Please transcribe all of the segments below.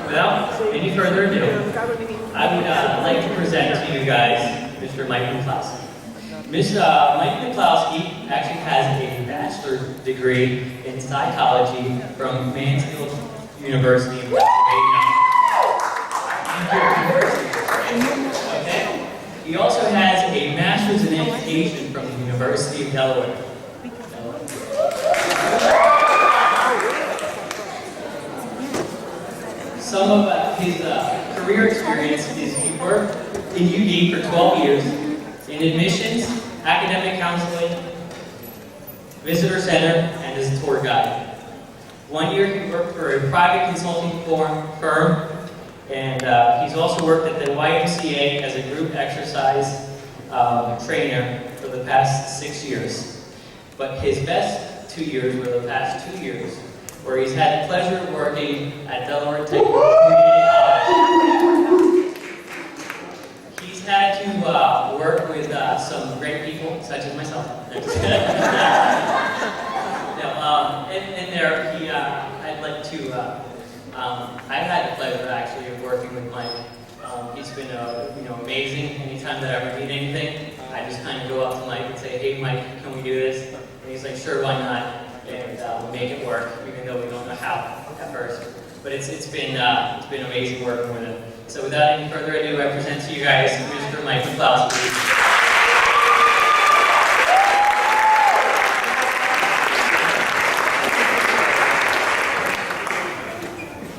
without any further ado, I would like to present to you guys Mr. Mike McCloskey. Mike McCloskey actually has a bachelor's degree in psychology from Mansfield University in Pennsylvania. Okay. He also has a master's in education from the University of Delaware. Some of his career experience is he worked in UD for 12 years in admissions, academic counseling, visitor center, and as a tour guide. 1 year he worked for a private consulting firm, and he's also worked at the YMCA as a group exercise trainer for the past 6 years. But his best 2 years were the past 2 years, where he's had the pleasure of working at Delaware Technical Community College. He's had to work with some great people, such as myself. In there, I'd like to, I've had the pleasure actually of working with Mike. He's been amazing. Anytime that I ever need anything, I just kind of go up to Mike and say, hey Mike, can we do this? And he's like, sure, why not? And we'll make it work, even though we don't know how at first. But it's been amazing working with him. So without any further ado, I present to you guys Mr. Mike McCloskey.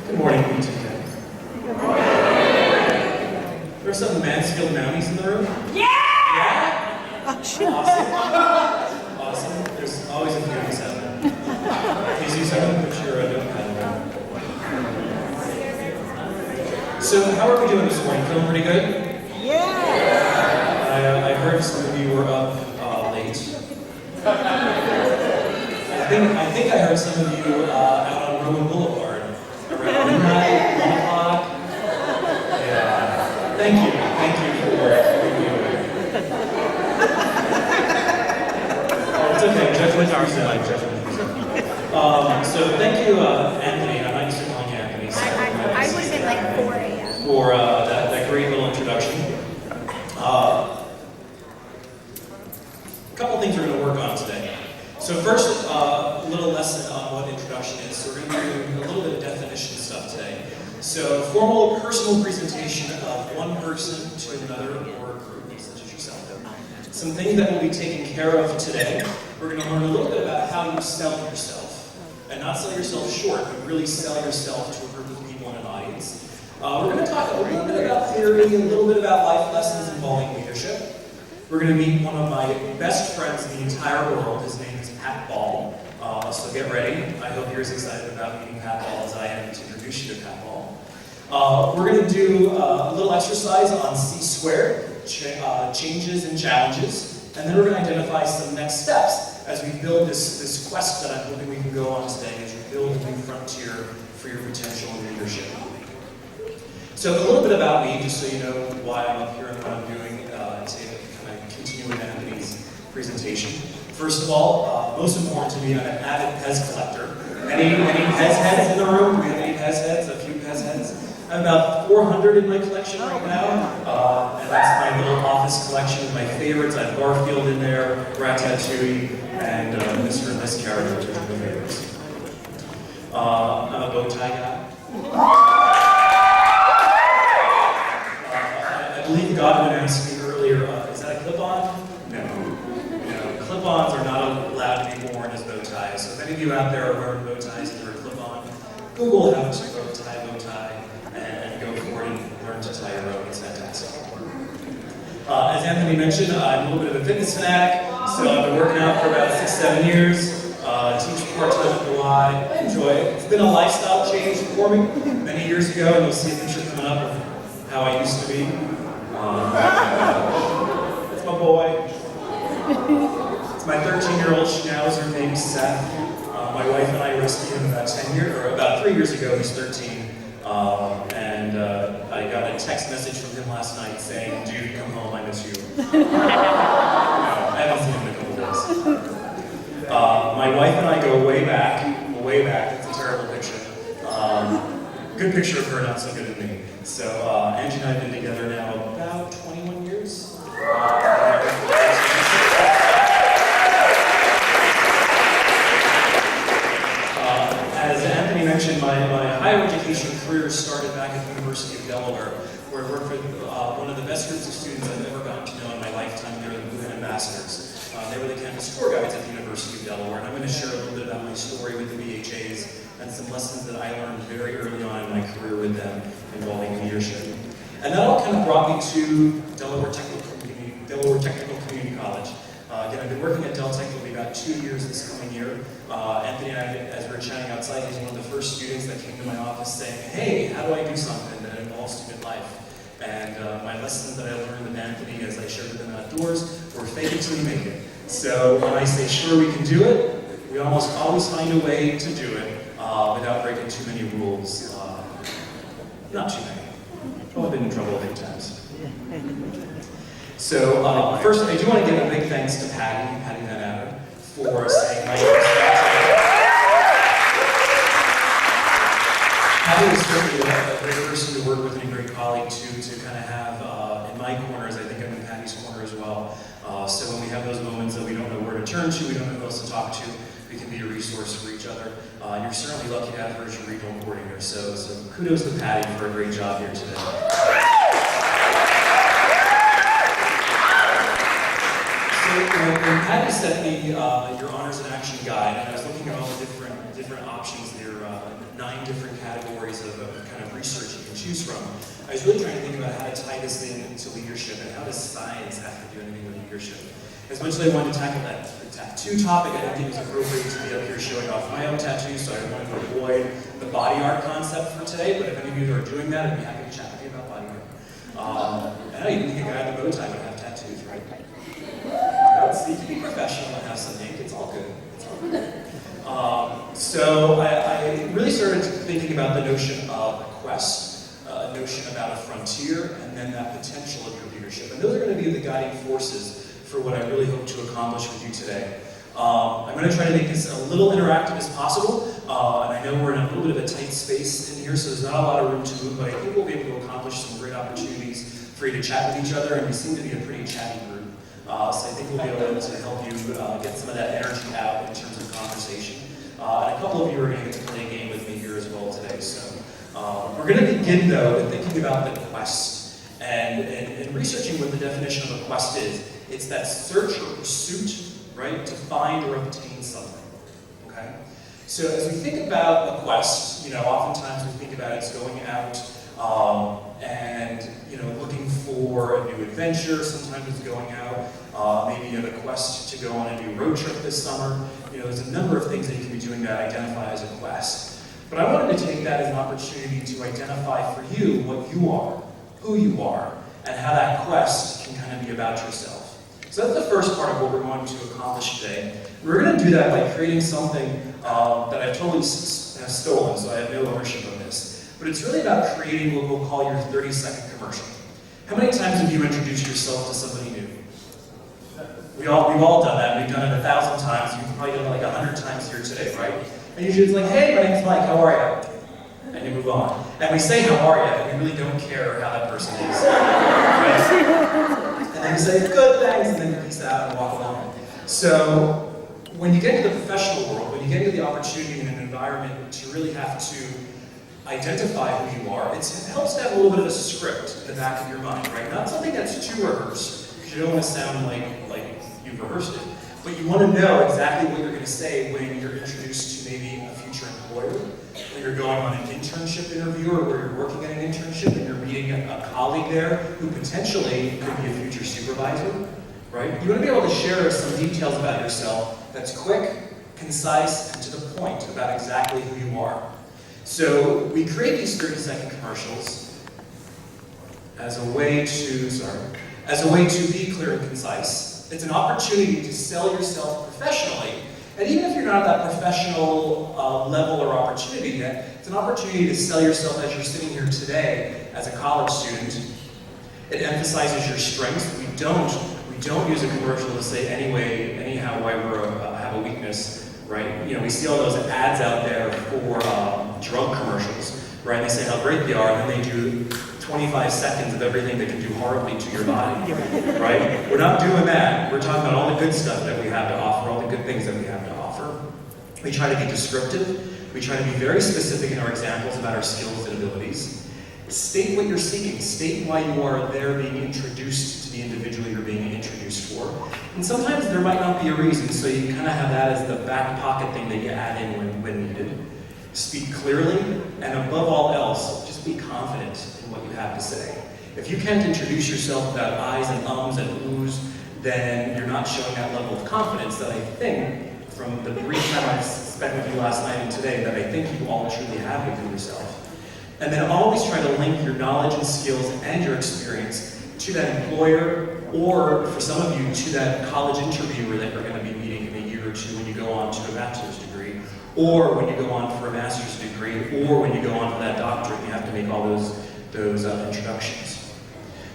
Good morning, BTK. There's some Mansfield Mounties in the room? Yeah! Yeah? Awesome. Awesome. There's always a few of us out there. Casey, so I'm going to put your notepad down. So, how are we doing this morning? Feeling pretty good? Yeah! I heard some of you were up late. I think I heard some of you out on Roman Boulevard around midnight, 1 o'clock. Yeah. Thank you for being awake. It's okay, judgment our side, judgment. So thank you, Anthony. I'm not used to calling you Anthony. So I would have been like 4 a.m. For that great little introduction. A couple things we're going to work on today. So first, a little lesson on what introduction is. So we're going to be doing a little bit of definition stuff today. So formal personal presentation of one person to another or a group, such as yourself. Some things that we'll be taking care of today. We're going to learn a little bit about how you sell yourself. And not sell yourself short, but really sell yourself to a group of people in an audience. We're going to talk a little bit about theory, a little bit about life lessons involving leadership. We're going to meet one of my best friends in the entire world. His name is Pat Ball. So get ready. I hope you're as excited about meeting Pat Ball as I am to introduce you to Pat Ball. We're going to do a little exercise on C-squared, changes and challenges. And then we're going to identify some next steps as we build this quest that I'm hoping we can go on today as we build a new frontier for your potential in leadership. So a little bit about me, just so you know why I'm up here and what I'm doing today, kind of continue with Anthony's presentation. First of all, most important to me, I'm an avid Pez collector. Any Pez heads in the room? Do we have any Pez heads? A few Pez heads? I have about 400 in my collection right now, and that's my little office collection of my favorites. I have Garfield in there, Ratatouille, and Mr. and Miss character, which are my favorites. I'm a bow tie guy. I believe God had asked me earlier, is that a clip-on? No. Clip-ons are not allowed to be worn as bow ties. So if any of you out there are wearing bow ties that are clip-on, Google how to bow tie, and go for it and learn to tie your own. It's fantastic. As Anthony mentioned, I'm a little bit of a fitness fanatic, so I've been working out for about 6-7 years. Teach part-time at the Y. I enjoy it. It's been a lifestyle change for me many years ago, and you'll see a picture coming up of how I used to be. That's my boy. It's my 13-year-old schnauzer named Seth. My wife and I rescued him about 3 years ago. He's 13. I got a text message from him last night saying, "Dude, come home, I miss you." No, I haven't seen him in a couple days. My wife and I go way back. It's a terrible picture. good picture of her, not so good of me. So Angie and I have been together now about 21 years. As Anthony mentioned, my higher education career started back at the University of Delaware, where I worked with one of the best groups of students I've ever gotten to know in my lifetime. They were the Blue Hen Ambassadors. They were the campus tour guides at the University of Delaware, and I'm going to share a little bit about my story with the BHAs and some lessons that I learned very early on in my career with them involving leadership. And that all kind of brought me to Delaware Technical Community College. Again, I've been working at Del Tech for about 2 years this coming year. Anthony and I, as we were chatting outside, he's one of the first students that came to my office saying, hey, how do I do something that involves student life? And my lessons that I learned with Anthony as I shared with him outdoors were fake it till you make it. So when I say sure we can do it, we almost always find a way to do it without breaking too many rules. Not too many. I've only been in trouble a few times. So first, I do want to give a big thanks to Patty Van Adder, for saying my Patty is certainly a great person to work with and a great colleague to kind of have in my corners. I think I'm in Patty's corner as well. So when we have those moments that we don't know where to turn to, we don't know who else to talk to, we can be a resource for each other. You're certainly lucky to have her as your regional coordinator. So kudos to Patty for a great job here today. When Patty sent me your honors and action guide, and I was looking at all the different options there, 9 different categories of kind of research you can choose from, I was really trying to think about how to tie this into leadership and how does science have to do anything with leadership. As much as I wanted to tackle that tattoo topic, I didn't think it was appropriate to be up here showing off my own tattoo, so I wanted to avoid the body art concept for today, but if any of you are doing that, I'd be happy to chat with you about body art. I know you didn't think a guy at the bow tie would have tattoos, right? You can be professional and have some ink. It's all good. It's all good. So I really started thinking about the notion of a quest, a notion about a frontier, and then that potential of your leadership. And those are going to be the guiding forces for what I really hope to accomplish with you today. I'm going to try to make this a little interactive as possible, and I know we're in a little bit of a tight space in here, so there's not a lot of room to move, but I think we'll be able to accomplish some great opportunities for you to chat with each other, and we seem to be a pretty chatty group. So I think we'll be able to help you get some of that energy out in terms of conversation. And a couple of you are going to get to play a game with me here as well today. So we're going to begin, though, with thinking about the quest. And researching what the definition of a quest is. It's that search or pursuit, right, to find or obtain something. Okay? So as we think about a quest, oftentimes we think about it's going out and looking for a new adventure. Sometimes it's going out, maybe you have a quest to go on a new road trip this summer. There's a number of things that you can be doing that identify as a quest. But I wanted to take that as an opportunity to identify for you what you are, who you are, and how that quest can kind of be about yourself. So that's the first part of what we're going to accomplish today. We're going to do that by creating something that I've totally stolen, so I have no ownership of this. But it's really about creating what we'll call your 30-second commercial. How many times have you introduced yourself to somebody new? We've all done that. We've done it 1,000 times. You've probably done it like 100 times here today, right? And usually it's like, hey, my name's Mike, how are you? And you move on. And we say, how are you? And we really don't care how that person is. Right? And then you say, good, thanks, and then you peace out and walk along. So when you get into the professional world, when you get into the opportunity in an environment to really have to identify who you are, it helps to have a little bit of a script in the back of your mind, right? Not something that's too rehearsed, because you don't want to sound like you've rehearsed it, but you want to know exactly what you're going to say when you're introduced to maybe a future employer, when you're going on an internship interview, or where you're working at an internship and you're meeting a colleague there who potentially could be a future supervisor, right? You want to be able to share some details about yourself that's quick, concise, and to the point about exactly who you are. So we create these 30-second commercials as a way to be clear and concise. It's an opportunity to sell yourself professionally, and even if you're not at that professional level or opportunity yet, it's an opportunity to sell yourself as you're sitting here today as a college student. It emphasizes your strengths. We don't use a commercial to say anyhow why we have a weakness, right? We see all those ads out there for drug commercials. right? And they say how great they are, and then they do 25 seconds of everything that can do horribly to your body, right? We're not doing that. We're talking about all the good stuff that we have to offer, all the good things that we have to offer. We try to be descriptive. We try to be very specific in our examples about our skills and abilities. State what you're seeking. State why you are there being introduced to the individual you're being introduced for. And sometimes there might not be a reason, so you kind of have that as the back pocket thing that you add in when needed. Speak clearly, and above all else, just be confident in what you have to say. If you can't introduce yourself without ahs and ums and oohs, then you're not showing that level of confidence that I think, from the brief time I've spent with you last night and today, that I think you all truly have within yourself. And then always try to link your knowledge and skills and your experience to that employer, or for some of you, to that college interviewer that you're going to be meeting in a year or two when you go on to a bachelor's degree, or when you go on for a master's degree, or when you go on for that doctorate. You have to make all those introductions.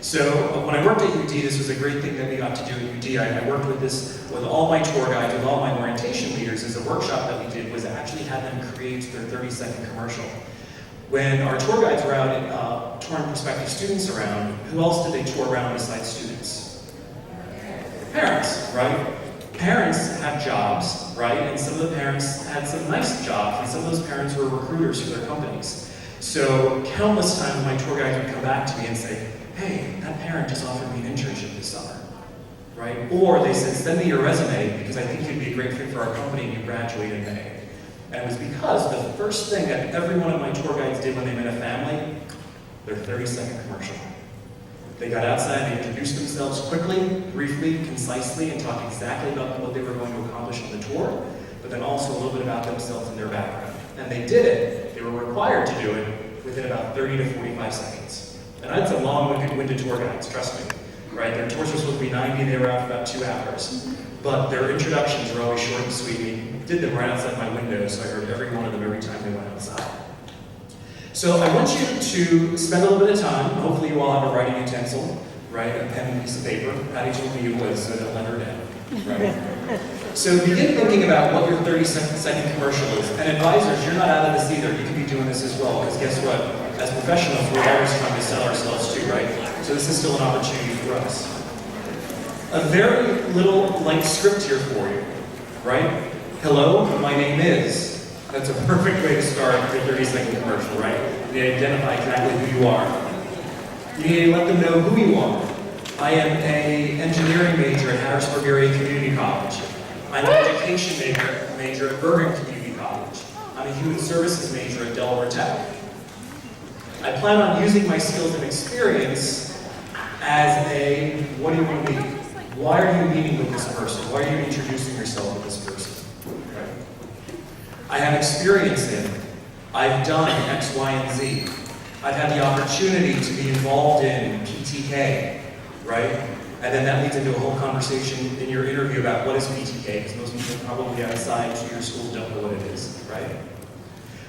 So when I worked at UD, this was a great thing that we got to do at UD. I worked with this with all my tour guides, with all my orientation leaders. As a workshop that we did was actually have them create their 30-second commercial. When our tour guides were out touring prospective students around, who else did they tour around besides students? Parents, right? Parents have jobs, right? And some of the parents had some nice jobs, and some of those parents were recruiters for their companies. So countless times my tour guides would come back to me and say, hey, that parent just offered me an internship this summer, right? Or they said, send me your resume because I think you'd be a great fit for our company and you graduate in May. And it was because the first thing that every one of my tour guides did when they met a family, their 30-second commercial. They got outside, they introduced themselves quickly, briefly, concisely, and talked exactly about what they were going to accomplish on the tour, but then also a little bit about themselves and their background. And they did it, they were required to do it, within about 30 to 45 seconds. And I had some long-winded tour guides, trust me. Right? Their tours were supposed to be 90, they were out for about 2 hours. But their introductions were always short and sweet. We did them right outside my window, so I heard every one of them every time they went outside. So I want you to spend a little bit of time. Hopefully you all have a writing utensil, right? A pen and a piece of paper. Patty told me it was, so don't let her down, right? So begin thinking about what your 30-second commercial is. And advisors, you're not out of this either. You can be doing this as well, because guess what? As professionals, we're always trying to sell ourselves too, right? So this is still an opportunity for us. A very little light script here for you, right? Hello, my name is. That's a perfect way to start your 30-second commercial, right? You need to identify exactly who you are. You need to let them know who you are. I am an engineering major at Harrisburg Area Community College. I'm an education major at Bergen Community College. I'm a human services major at Delaware Tech. I plan on using my skills and experience as a, what do you want to be? Why are you meeting with this person? Why are you introducing yourself with this person? Okay. I have experience in, I've done X, Y, and Z. I've had the opportunity to be involved in PTK, right? And then that leads into a whole conversation in your interview about what is PTK, because most people probably outside to your schools don't know what it is, right?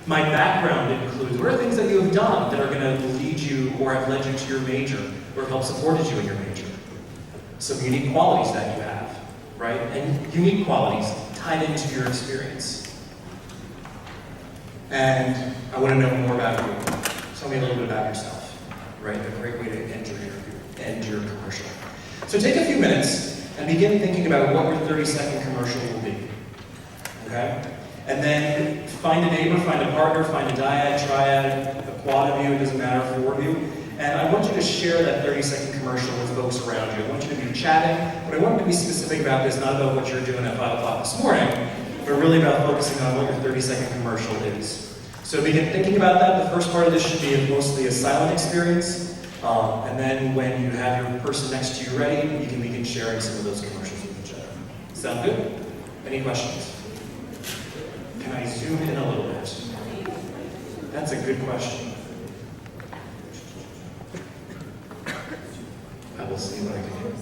My background includes, what are things that you have done that are going to lead you or have led you to your major or have helped supported you in your major? Some unique qualities that you have, right? And unique qualities tied into your experience. And I want to know more about you. Tell me a little bit about yourself, right? A great way to end your commercial. So take a few minutes and begin thinking about what your 30-second commercial will be, okay? And then find a neighbor, find a partner, find a dyad, triad, a quad of you, it doesn't matter, 4 of you. And I want you to share that 30-second commercial with folks around you. I want you to be chatting, but I want you to be specific about this, not about what you're doing at 5 o'clock this morning, but really about focusing on what your 30-second commercial is. So begin thinking about that. The first part of this should be mostly a silent experience. And then when you have your person next to you ready, you can begin sharing some of those commercials with each other. Sound good? Any questions? Can I zoom in a little bit? That's a good question. I will see what I can do.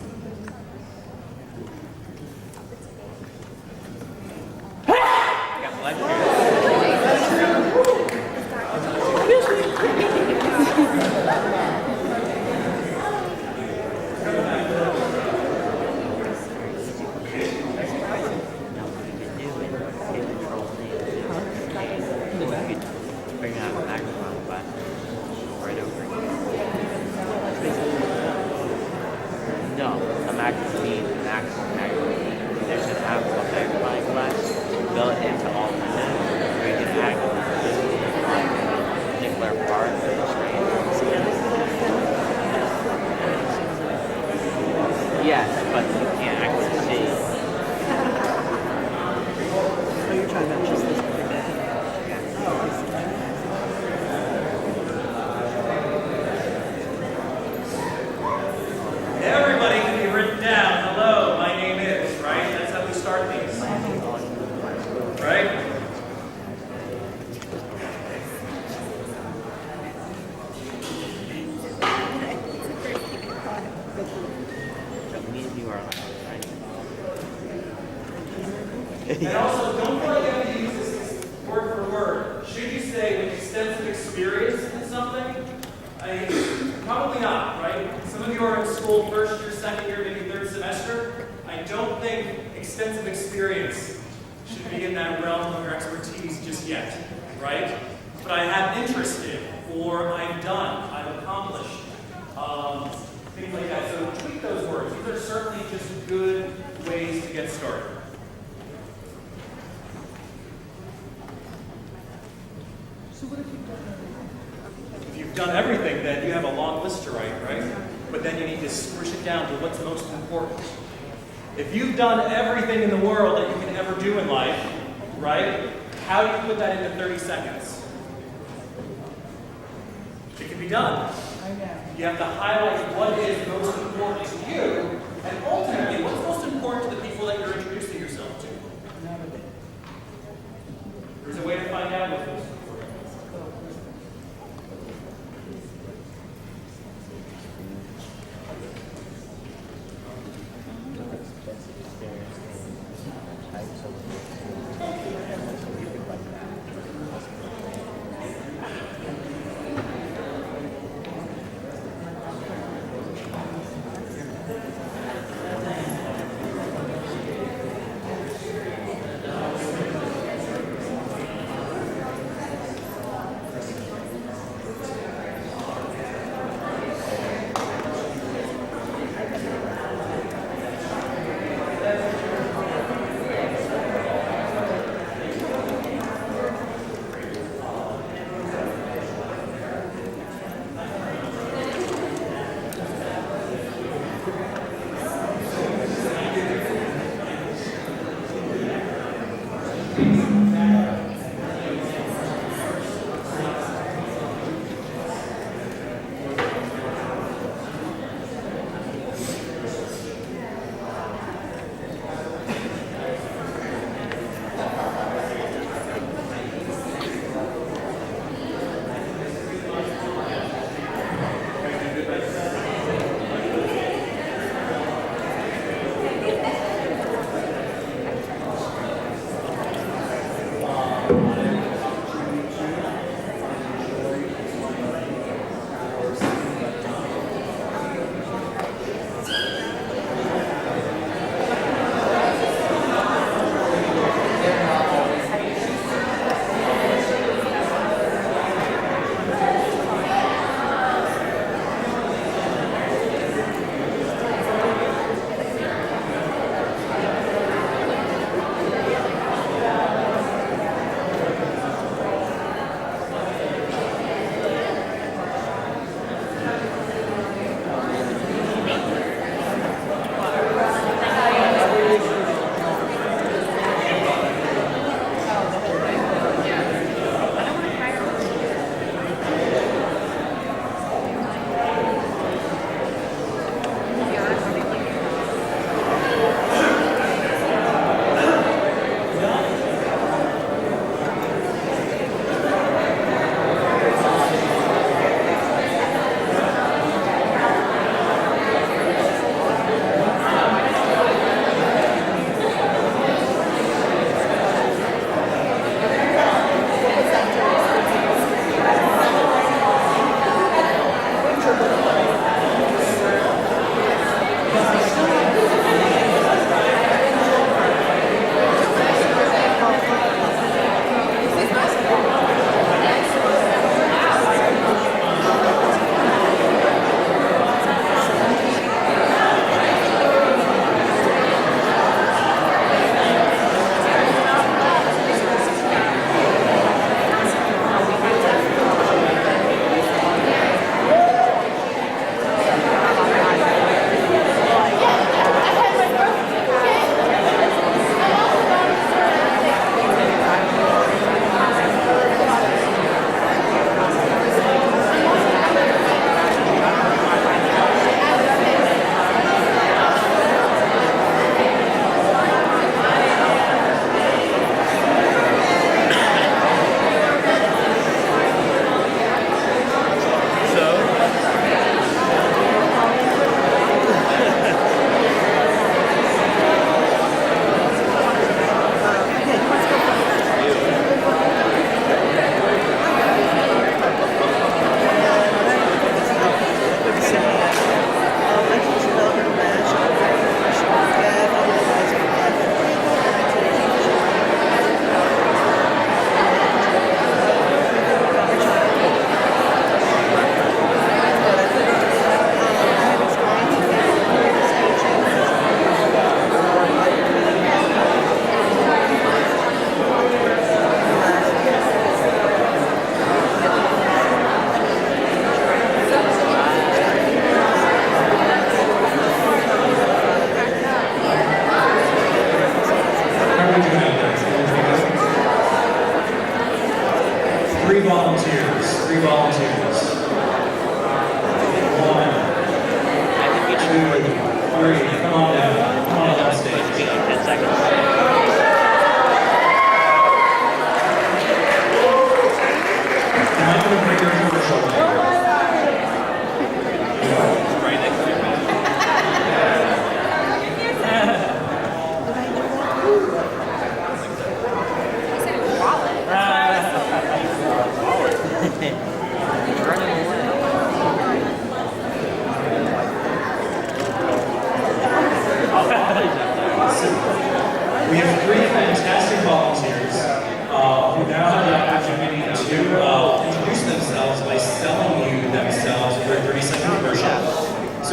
And also, don't feel like you have to use this word for word. Should you say with extensive experience in something? Probably not, right? Some of you are in school first year, second year, maybe third semester. I don't think extensive experience should be in that realm of your expertise just yet, right? But I have interest in, or I've done, I've accomplished, things like that. So tweak those words. These are certainly just good ways to get started. If you've done everything, then you have a long list to write, right? But then you need to squish it down to what's most important. If you've done everything in the world that you can ever do in life, right? How do you put that into 30 seconds? It can be done. You have to highlight what is most important to you, and ultimately, what's most important to the people that you're introducing yourself to. There's a way to find out what's most important.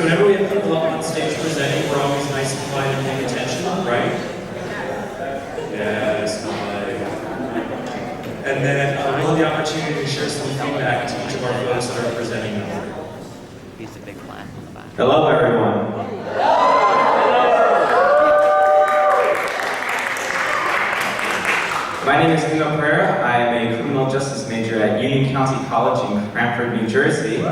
So whenever we have people up on stage presenting, we're always nice and quiet and paying attention, right? Yes, and then we'll have the opportunity to share some feedback to each of our folks that are presenting now. He's a big plaque on the back. Hello, everyone. My name is Lino Pereira. I am a criminal justice major at Union County College in Cranford, New Jersey.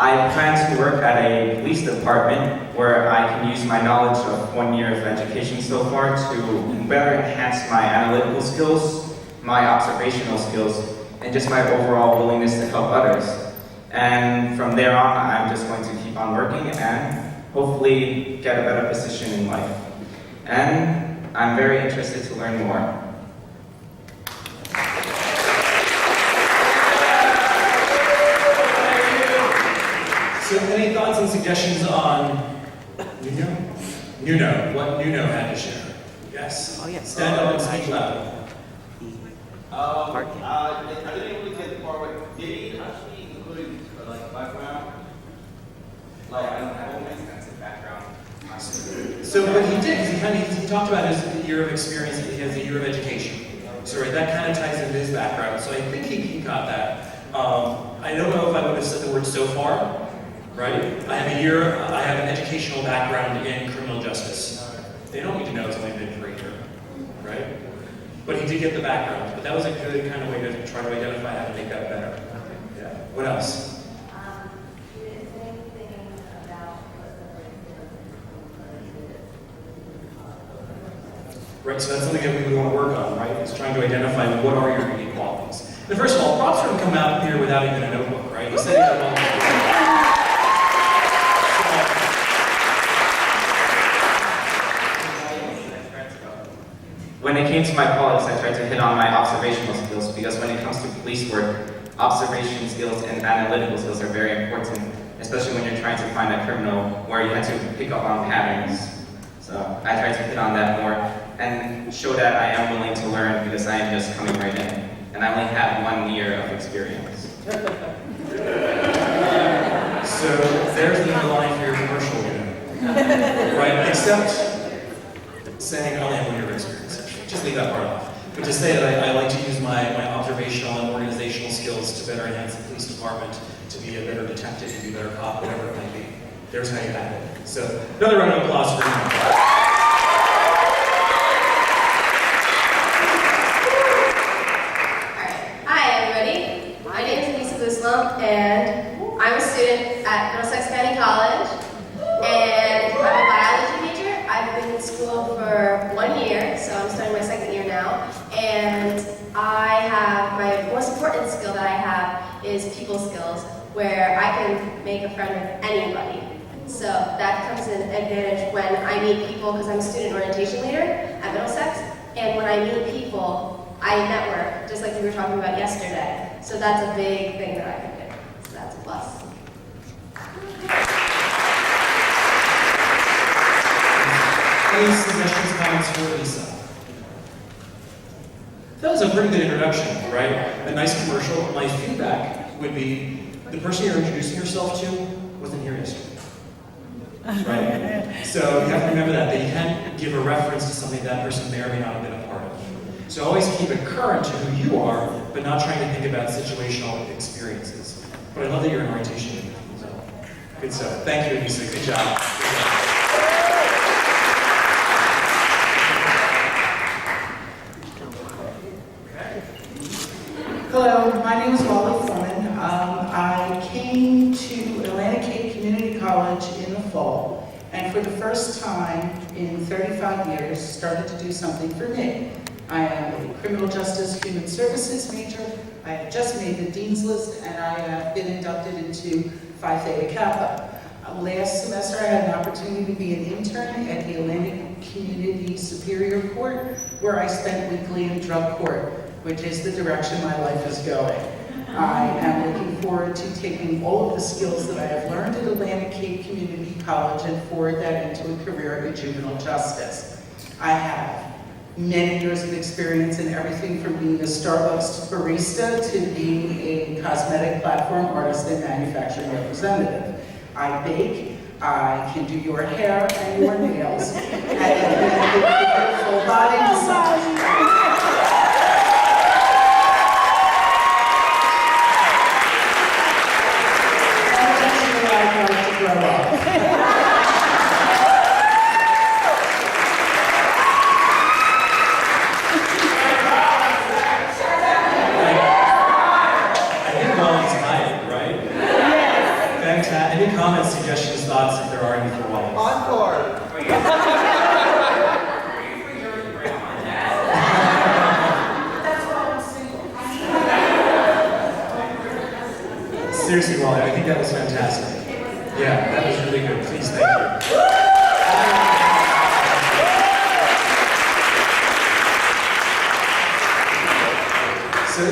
I plan to work at a police department where I can use my knowledge of 1 year of education so far to better enhance my analytical skills, my observational skills, and just my overall willingness to help others. And from there on, I'm just going to keep on working and hopefully get a better position in life. And I'm very interested to learn more. So any thoughts and suggestions on Nuno? Nuno, what Nuno had to share? Yes? Oh, yeah. Stand up and speak loud. I didn't really get the part where did he actually include like background? Like I don't have an extensive background. So what he did is he talked about his year of experience, he has a year of education. So right, that kind of ties into his background. So I think he got that. I don't know if I would have said the word so far, right? I have an educational background in criminal justice. They don't need to know it's only been for a year, right? But he did get the background. But that was a good kind of way to try to identify how to make that better. Yeah. What else? Right, so that's something that we would want to work on, right? Is trying to identify what are your unique qualities. And first of all, props for him come out here without even a notebook, right? He said he had it all. When it came to my politics, I tried to hit on my observational skills because when it comes to police work, observation skills and analytical skills are very important, especially when you're trying to find a criminal where you have to pick up on patterns. So I tried to hit on that more and show that I am willing to learn because I am just coming right in. And I only have 1 year of experience. So there's the line for your commercial unit. Right, except saying I only have 1 year of experience. Just leave that part off. But to say that I like to use my observational and organizational skills to better enhance the police department, to be a better detective, to be a better cop, whatever it might be. There's how you have it. So another round of applause for him. Hi everybody, my name is Lisa Buslam and I'm a student at Middlesex County College and I'm a biology major. I've been in school for 1 year, so I'm starting my 2nd year now, and my most important skill that I have is people skills, where I can make a friend with anybody. So that comes in advantage when I meet people, because I'm a student orientation leader at Middlesex, and when I meet people, I network, just like we were talking about yesterday. So that's a big thing that I can do. So that's a plus. Any suggestions, comments for Lisa? That was a pretty good introduction, right? A nice commercial. My feedback would be the person you're introducing yourself to wasn't here yesterday. Right? So you have to remember that you can't give a reference to something that person may or may not have been a part of. So always keep it current to who you are, but not trying to think about situational experiences. But I love that you're in orientation. So, good stuff. Thank you, Lisa. Good job. Good job. Hello, my name is Wally Foreman. I came to Atlantic Cape Community College in the fall, and for the first time in 35 years, started to do something for me. I am a criminal justice human services major. I have just made the Dean's List, and I have been inducted into Phi Theta Kappa. Last semester, I had an opportunity to be an intern at the Atlantic Community Superior Court, where I spent weekly in drug court, which is the direction my life is going. I am looking forward to taking all of the skills that I have learned at Atlantic Cape Community College and forward that into a career in juvenile justice. I have many years of experience in everything from being a Starbucks barista to being a cosmetic platform artist and manufacturing representative. I bake, I can do your hair and your nails, and I can make a full body massage. Eventually, I'd like to grow up. I think Wally's hired, right? Fantastic. Any comments, suggestions, thoughts, if there are any for Wally? Encore. Seriously, Wally, I think that was fantastic. Yeah, that was really good. Please, thank you. So,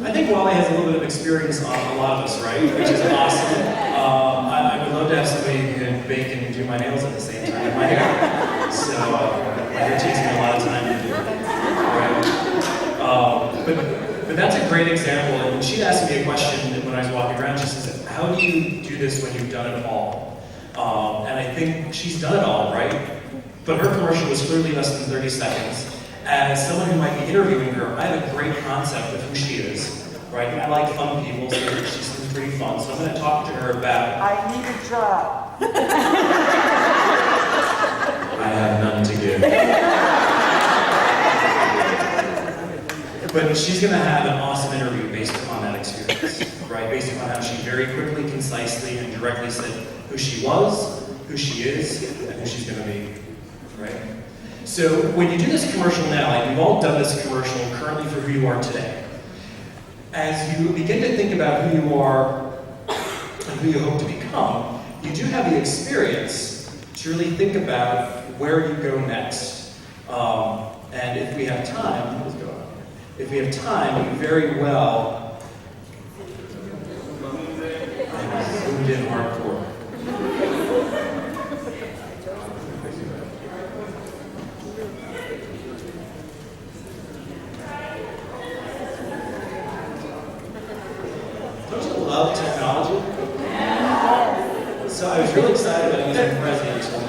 I think Wally has a little bit of experience on a lot of us, right? Which is awesome. I would love to have somebody who can bake and do my nails at the same time in my hair. So, my hair takes me a lot of time to do. Right? But that's a great example. And she asked me a question when I was walking around. She says, "How do you do this when you've done it all?" And I think she's done it all, right? But her commercial was clearly less than 30 seconds. As someone who might be interviewing her, I have a great concept of who she is, right? I like fun people, so she seems pretty fun. So I'm going to talk to her about. I need a job. I have none to give. But she's going to have an awesome interview based upon that experience, right? Based upon how she very quickly, concisely, and directly said who she was, who she is, and who she's going to be, right? So when you do this commercial now, and you've all done this commercial currently for who you are today, as you begin to think about who you are and who you hope to become, you do have the experience to really think about where you go next. And if we have time, what is going on? If we have time, you very well. I'm zoomed in hardcore. Don't you love technology? So I was really excited about using Prezi until now.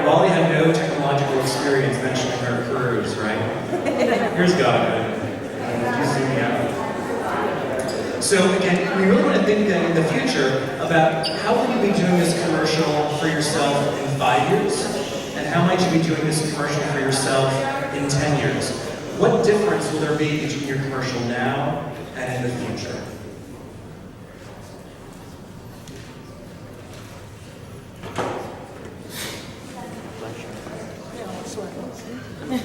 Wally had no technological experience mentioning her cruise, right? Here's God. You zoom out. So again, we really want to think then in the future about how will you be doing this commercial for yourself in 5 years? And how might you be doing this commercial for yourself in 10 years? What difference will there be between your commercial now and in the future? You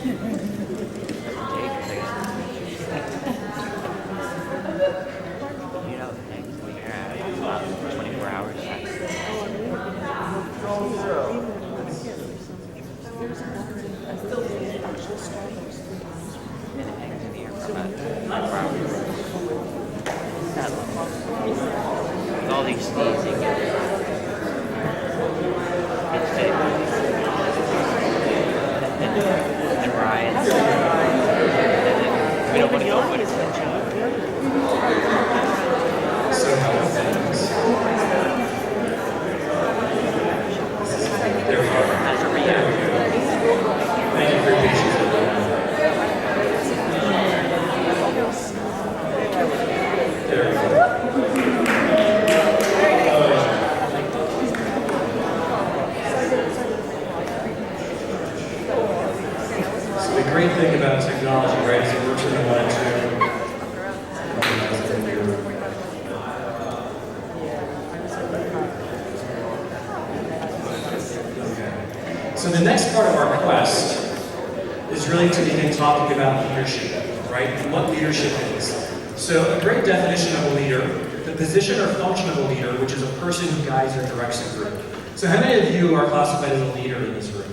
know, things when you're at about 24 hours. With all these sneezing, and riots, we don't want to go with it. So how are things? There we go. As a There we reality. go. Thank you for your patience. There we go. So the great thing about technology, right, is it works when you want it to. So the next part of our quest is really to begin talking about leadership, right? And what leadership is. So a great definition of a leader, the position or function of a leader, which is a person who guides or directs a group. So how many of you are classified as a leader in this room?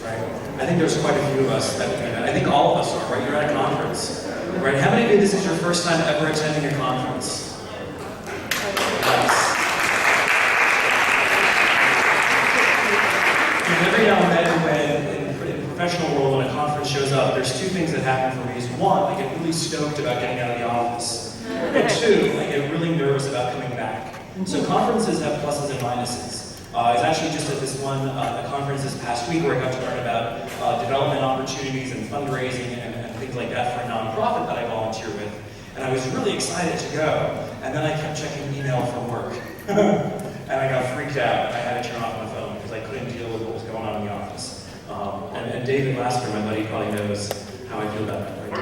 Right? I think there's quite a few of us that would be that. I think all of us are, right? You're at a conference, right? How many of you, this is your first time ever attending a conference? Nice. things that happen for me is one, I get really stoked about getting out of the office. And two, I get really nervous about coming back. So conferences have pluses and minuses. I was actually just at this one a conference this past week where I got to learn about development opportunities and fundraising and things like that for a nonprofit that I volunteer with. And I was really excited to go. And then I kept checking email from work. And I got freaked out. I had to turn off my phone because I couldn't deal with what was going on in the office. And David Lasker, my buddy, probably knows how I feel about that. Right?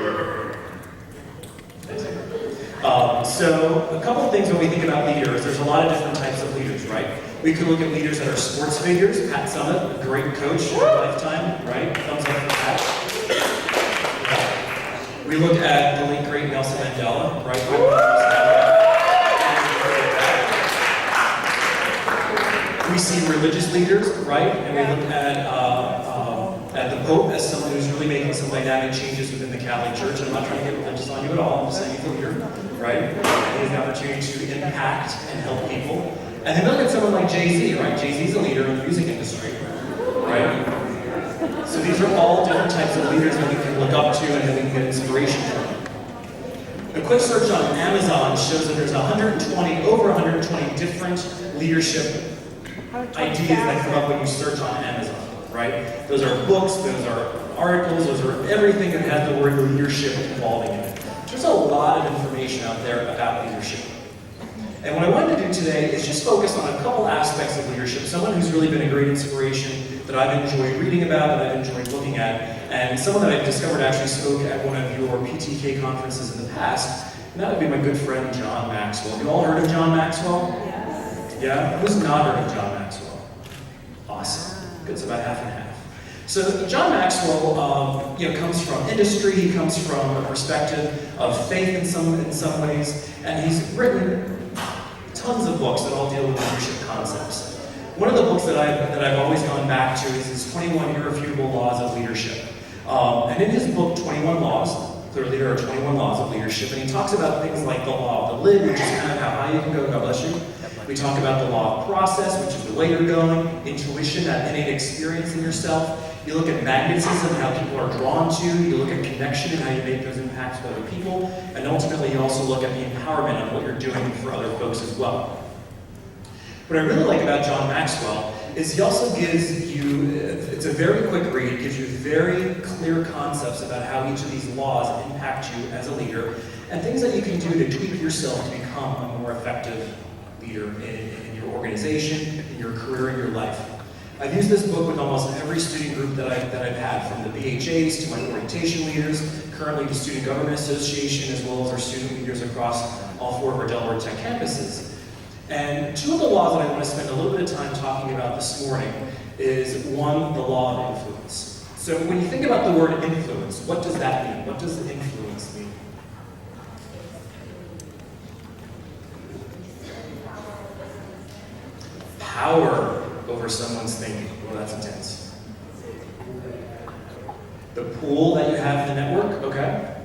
So a couple of things when we think about leaders, there's a lot of different types of leaders, right? We could look at leaders that are sports figures. Pat Summitt, a great coach in our lifetime, right? Thumbs up for Pat. We look at the late great Nelson Mandela, right? We see religious leaders, right? And we look at the Pope as someone who's really making some dynamic changes within the Catholic Church. I'm not trying to get religious on you at all. I'm just saying he's a leader, right? And he has the opportunity to impact and help people. And then we look at someone like Jay-Z, right? Jay-Z's a leader in the music industry, right? So these are all different types of leaders that we can look up to and that we can get inspiration from. A quick search on Amazon shows that there's over 120 different leadership ideas that come up when you search on Amazon, right? Those are books, those are articles, those are everything that has the word leadership involving in it. There's a lot of information out there about leadership. And what I wanted to do today is just focus on a couple aspects of leadership, someone who's really been a great inspiration that I've enjoyed reading about, that I've enjoyed looking at, and someone that I've discovered actually spoke at one of your PTK conferences in the past, and that would be my good friend John Maxwell. You all heard of John Maxwell? Yeah? Who's not heard of John Maxwell? Awesome. Good, it's about half and half. So John Maxwell comes from industry, he comes from a perspective of faith in some ways, and he's written tons of books that all deal with leadership concepts. One of the books that I've always gone back to is his 21 Irrefutable Laws of Leadership. And in his book, 21 Laws, clearly there are 21 laws of leadership, and he talks about things like the law of the lid, which is kind of how high you can go, God bless you. We talk about the law of process, which is the way you're going, intuition, that innate experience in yourself. You look at magnetism, how people are drawn to you. You look at connection and how you make those impacts with other people. And ultimately, you also look at the empowerment of what you're doing for other folks as well. What I really like about John Maxwell is he also gives you, it's a very quick read, it gives you very clear concepts about how each of these laws impact you as a leader, and things that you can do to tweak yourself to become a more effective leader in your organization, in your career, in your life. I've used this book with almost every student group that I've had, from the BHAs to my orientation leaders, currently the Student Government Association, as well as our student leaders across all 4 of our Delaware Tech campuses. And 2 of the laws that I want to spend a little bit of time talking about this morning is, 1, the law of influence. So when you think about the word influence, what does that mean? What does influence mean? Power over someone's thinking. Well, that's intense. The pull that you have in the network, okay?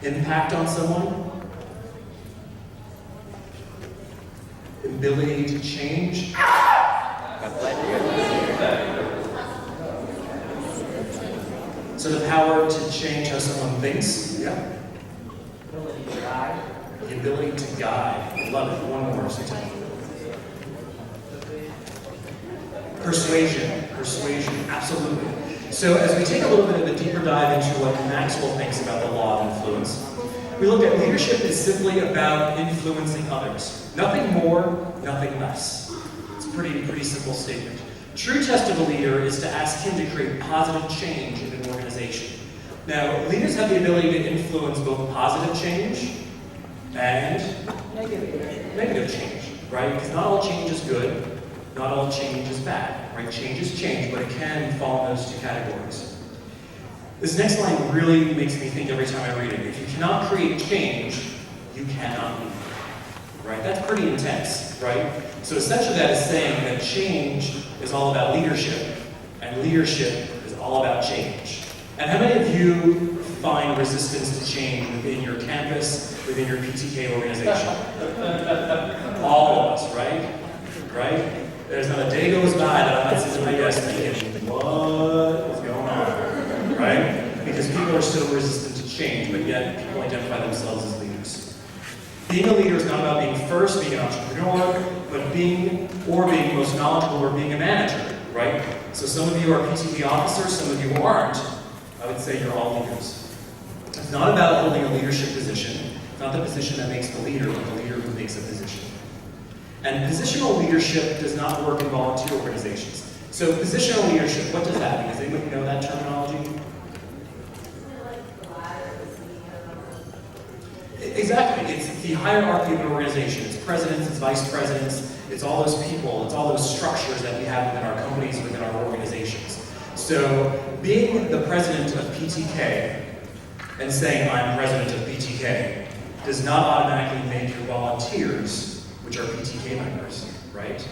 Impact on someone. Ability to change. So the power to change how someone thinks. Yeah. The ability to guide. I love it. One more. Persuasion, absolutely. So as we take a little bit of a deeper dive into what Maxwell thinks about the law of influence, we look at leadership is simply about influencing others. Nothing more, nothing less. It's a pretty simple statement. True test of a leader is to ask him to create positive change in an organization. Now, leaders have the ability to influence both positive change and negative change, right? Because not all change is good. Not all change is bad, right? Change is change, but it can fall in those 2 categories. This next line really makes me think every time I read it. If you cannot create change, you cannot lead, right? That's pretty intense, right? So essentially that is saying that change is all about leadership, and leadership is all about change. And how many of you find resistance to change within your campus, within your PTK organization? All of us, right? Right? There's not a day goes by that I'm not sitting at my desk thinking, what is going on? Right? Because because people are still resistant to change, but yet people identify themselves as leaders. Being a leader is not about being first, being an entrepreneur, but being most knowledgeable or being a manager, right? So some of you are PTP officers, some of you aren't. I would say you're all leaders. It's not about holding a leadership position. It's not the position that makes the leader, but the leader who makes a position. And positional leadership does not work in volunteer organizations. So positional leadership, what does that mean? Does anybody know that terminology? Exactly. It's the hierarchy of an organization. It's presidents, it's vice presidents, it's all those people, it's all those structures that we have within our companies, within our organizations. So being the president of PTK and saying I'm president of PTK does not automatically make your volunteers, which are PTK members, right?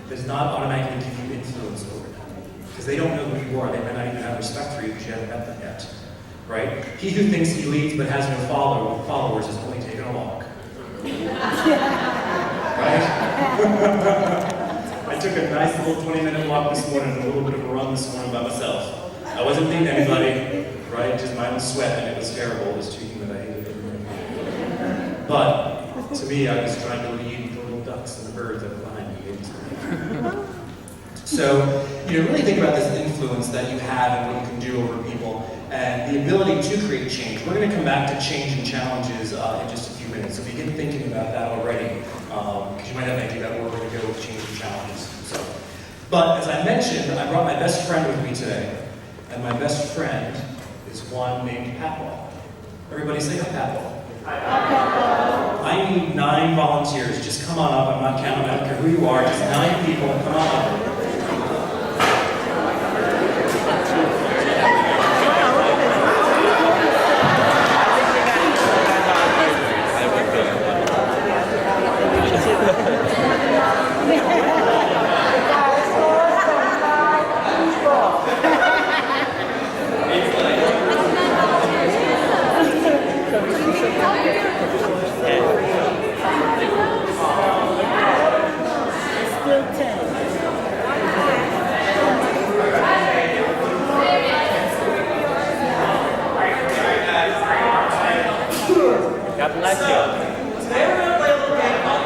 Does not automatically give you influence over them. Because they don't know who you are. They might not even have respect for you because you haven't met them yet. Right? He who thinks he leads but has no followers is only taking a walk. Right? I took a nice little 20-minute walk this morning and a little bit of a run this morning by myself. I wasn't leading anybody, right? Just my own sweat, and it was terrible. It was too humid. I hated it. But to me, I was trying to lead the little ducks and the birds that were behind me. So, really think about this influence that you have and what you can do over people, and the ability to create change. We're going to come back to change and challenges in just a few minutes, so begin thinking about that already, because you might have an idea about where we're going to go with change and challenges. But as I mentioned, I brought my best friend with me today, and my best friend is one named Patwall. Everybody say hi, Patwall. I need 9 volunteers. Just come on up. I'm not counting. I don't care who you are. Just 9 people. Come on up. God bless you. Today we're going to play a little game called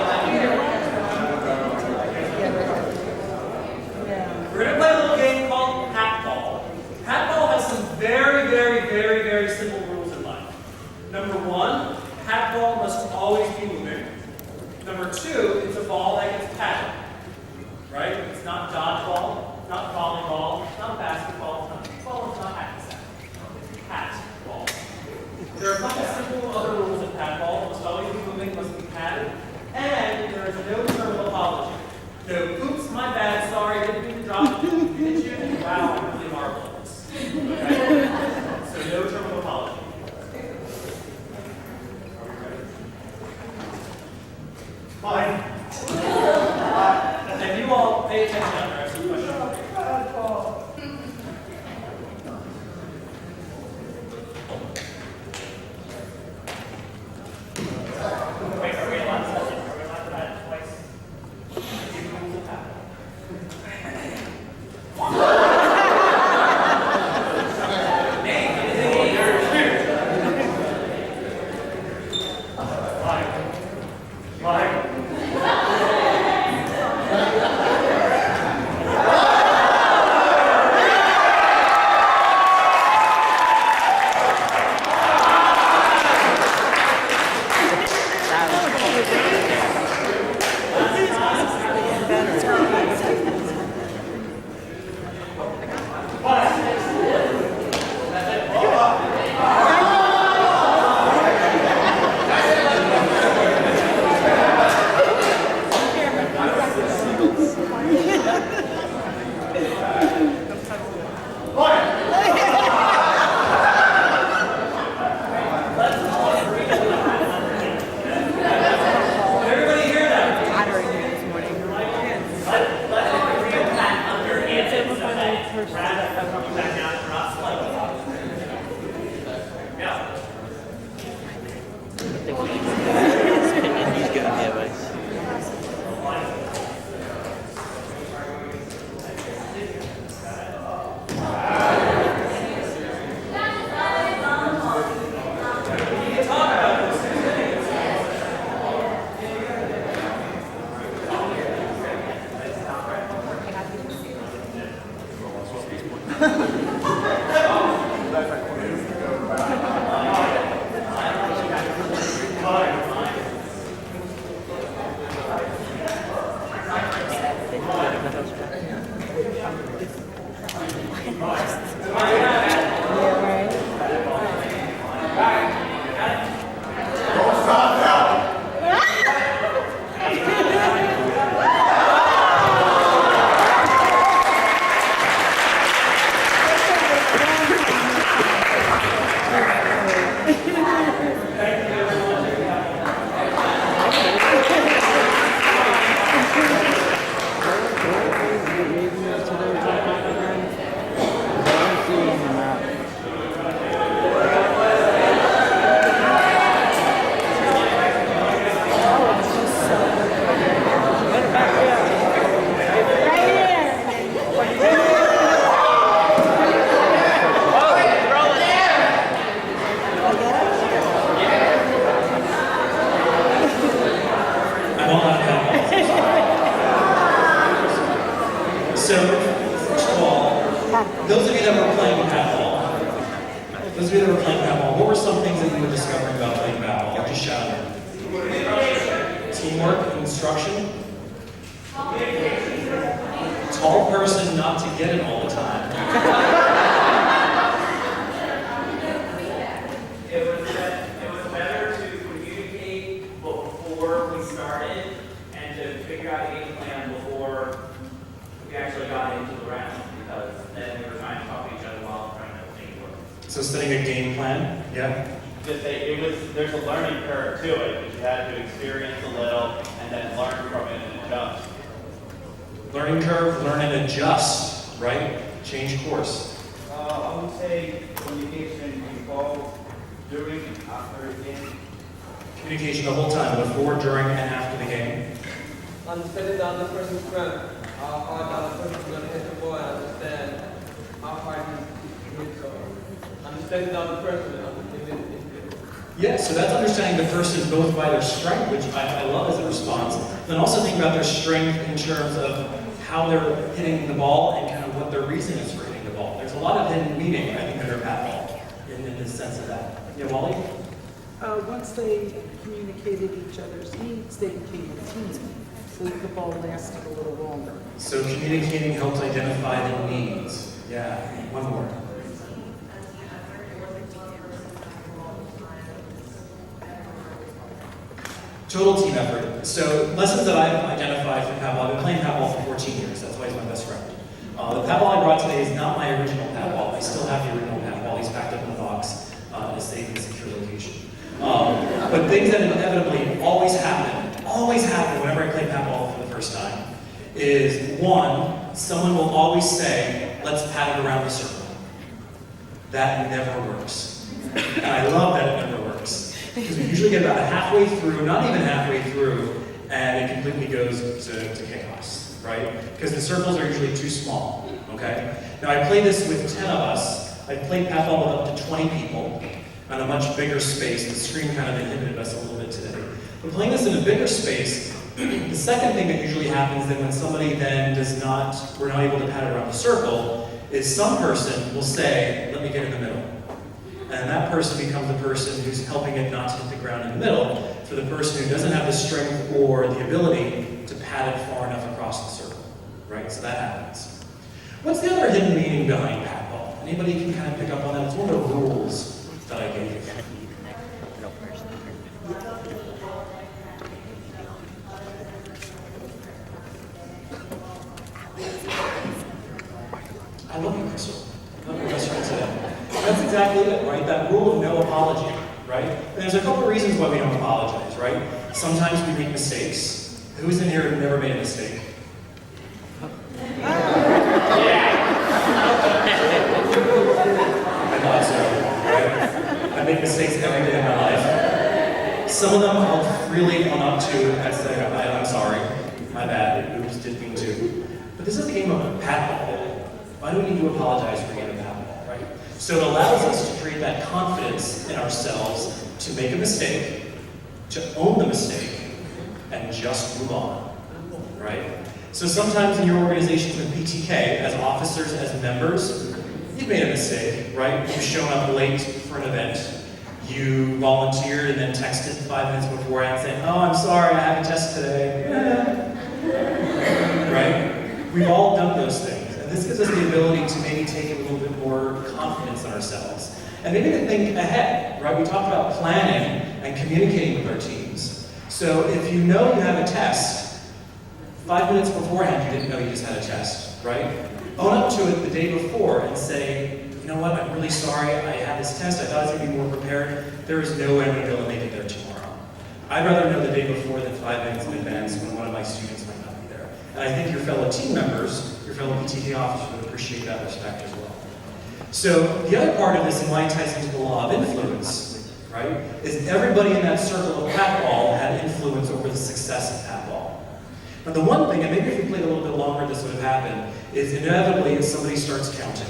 We're going to play a little game called Patball. Patball has some very, very, very, very simple rules in life. Number 1, Patball must always be moving. Number 2, it's a ball that gets patted. Right? It's not dodgeball, it's not volleyball, it's not basketball, it's not football, it's not hacky-sack. It's Patball. There are a couple simple other rules in Patball. Must always be moving, must be padded, and there is no term of apology. No, oops, my bad, sorry, didn't mean to drop it, hit you, wow, I'm really horrible at this. Okay? So no term of apology. I'm all out of paddle. So, first of all, those of you that were playing paddle, what were some things that you were discovering about playing paddle? Or just shout out. Teamwork, instruction. Tall person not to get it all the time. It was better to communicate before we started and to figure out a game plan before we actually got into the round, because then we were trying to talk to each other while trying to make it work. So setting a game plan, yeah. There's a learning curve to it, because you had to experience a little and then learn from it and adjust. Learning curve, learn and adjust, right? Change course. I would say communication before, during, and after a game. Communication the whole time, before, during, and after the game. Understanding the other person's strength, how hard the other person's going to hit the ball, and understand how hard he hits it. Understanding the other person, Yeah, so that's understanding the person both by their strength, which I love as a response, then also think about their strength in terms of how they're hitting the ball and kind of what their reason is for hitting the ball. There's a lot of hidden meaning, I think, under paddle in the sense of that. Yeah, Wally? Once they communicated each other's needs, they became a team, so that the ball lasted a little longer. So communicating helps identify the needs. Yeah, one more. Total team effort. So lessons that I've identified from paddle. I've been playing paddle for 14 years. That's why he's my best friend. The paddle I brought today is not my original paddle. I still have the original paddle. He's packed up in the box in a safe and secure location. But things that inevitably always happen whenever I play paddle for the first time, is one, someone will always say, let's pat it around the circle. That never works. And I love that it never works. Because we usually get about halfway through, not even halfway through, and it completely goes to chaos, right? Because the circles are usually too small, okay? Now I play this with 10 of us. I've played paddle with up to 20 people on a much bigger space. The screen kind of inhibited us a little bit today. But playing this in a bigger space, the second thing that usually happens then when somebody then we're not able to pat it around the circle, is some person will say, let me get in the middle. And that person becomes the person who's helping it not to hit the ground in the middle for the person who doesn't have the strength or the ability to pat it far enough across the circle, right? So that happens. What's the other hidden meaning behind paddle? Anybody can kind of pick up on that? It's one of the rules that I gave you. I love you, Crystal. I love your best friend today. That's exactly it, right? That rule of no apology, right? And there's a couple reasons why we don't apologize, right? Sometimes we make mistakes. Who's in here who never made a mistake? I thought so, right? I make mistakes every day of my life. Some of them I'll freely own up to and say, I'm sorry, my bad, oops, didn't mean to. But this is a game of paddle. Why do we need to apologize for a game of paddle, right? So it allows us to create that confidence in ourselves to make a mistake, to own the mistake, and just move on, right? So sometimes in your organizations with PTK, as officers, as members, you've made a mistake, right? You've shown up late for an event. You volunteered and then texted 5 minutes beforehand saying, oh, I'm sorry, I have a test today. Right? We've all done those things. And this gives us the ability to maybe take a little bit more confidence in ourselves. And maybe to think ahead, right? We talked about planning and communicating with our teams. So if you know you have a test, 5 minutes beforehand you didn't know you just had a test, right? Own up to it the day before and say, you know what, I'm really sorry, I had this test, I thought I was going to be more prepared. There is no way I'm going to be able to make it there tomorrow. I'd rather know the day before than 5 minutes in advance when one of my students might not be there. And I think your fellow team members, your fellow PTK officers would appreciate that respect as well. So the other part of this, and why it ties into the law of influence, right, is everybody in that circle of Pat Ball had influence over the success of Pat Ball. But the one thing, and maybe if we played a little bit longer this would have happened, is inevitably if somebody starts counting.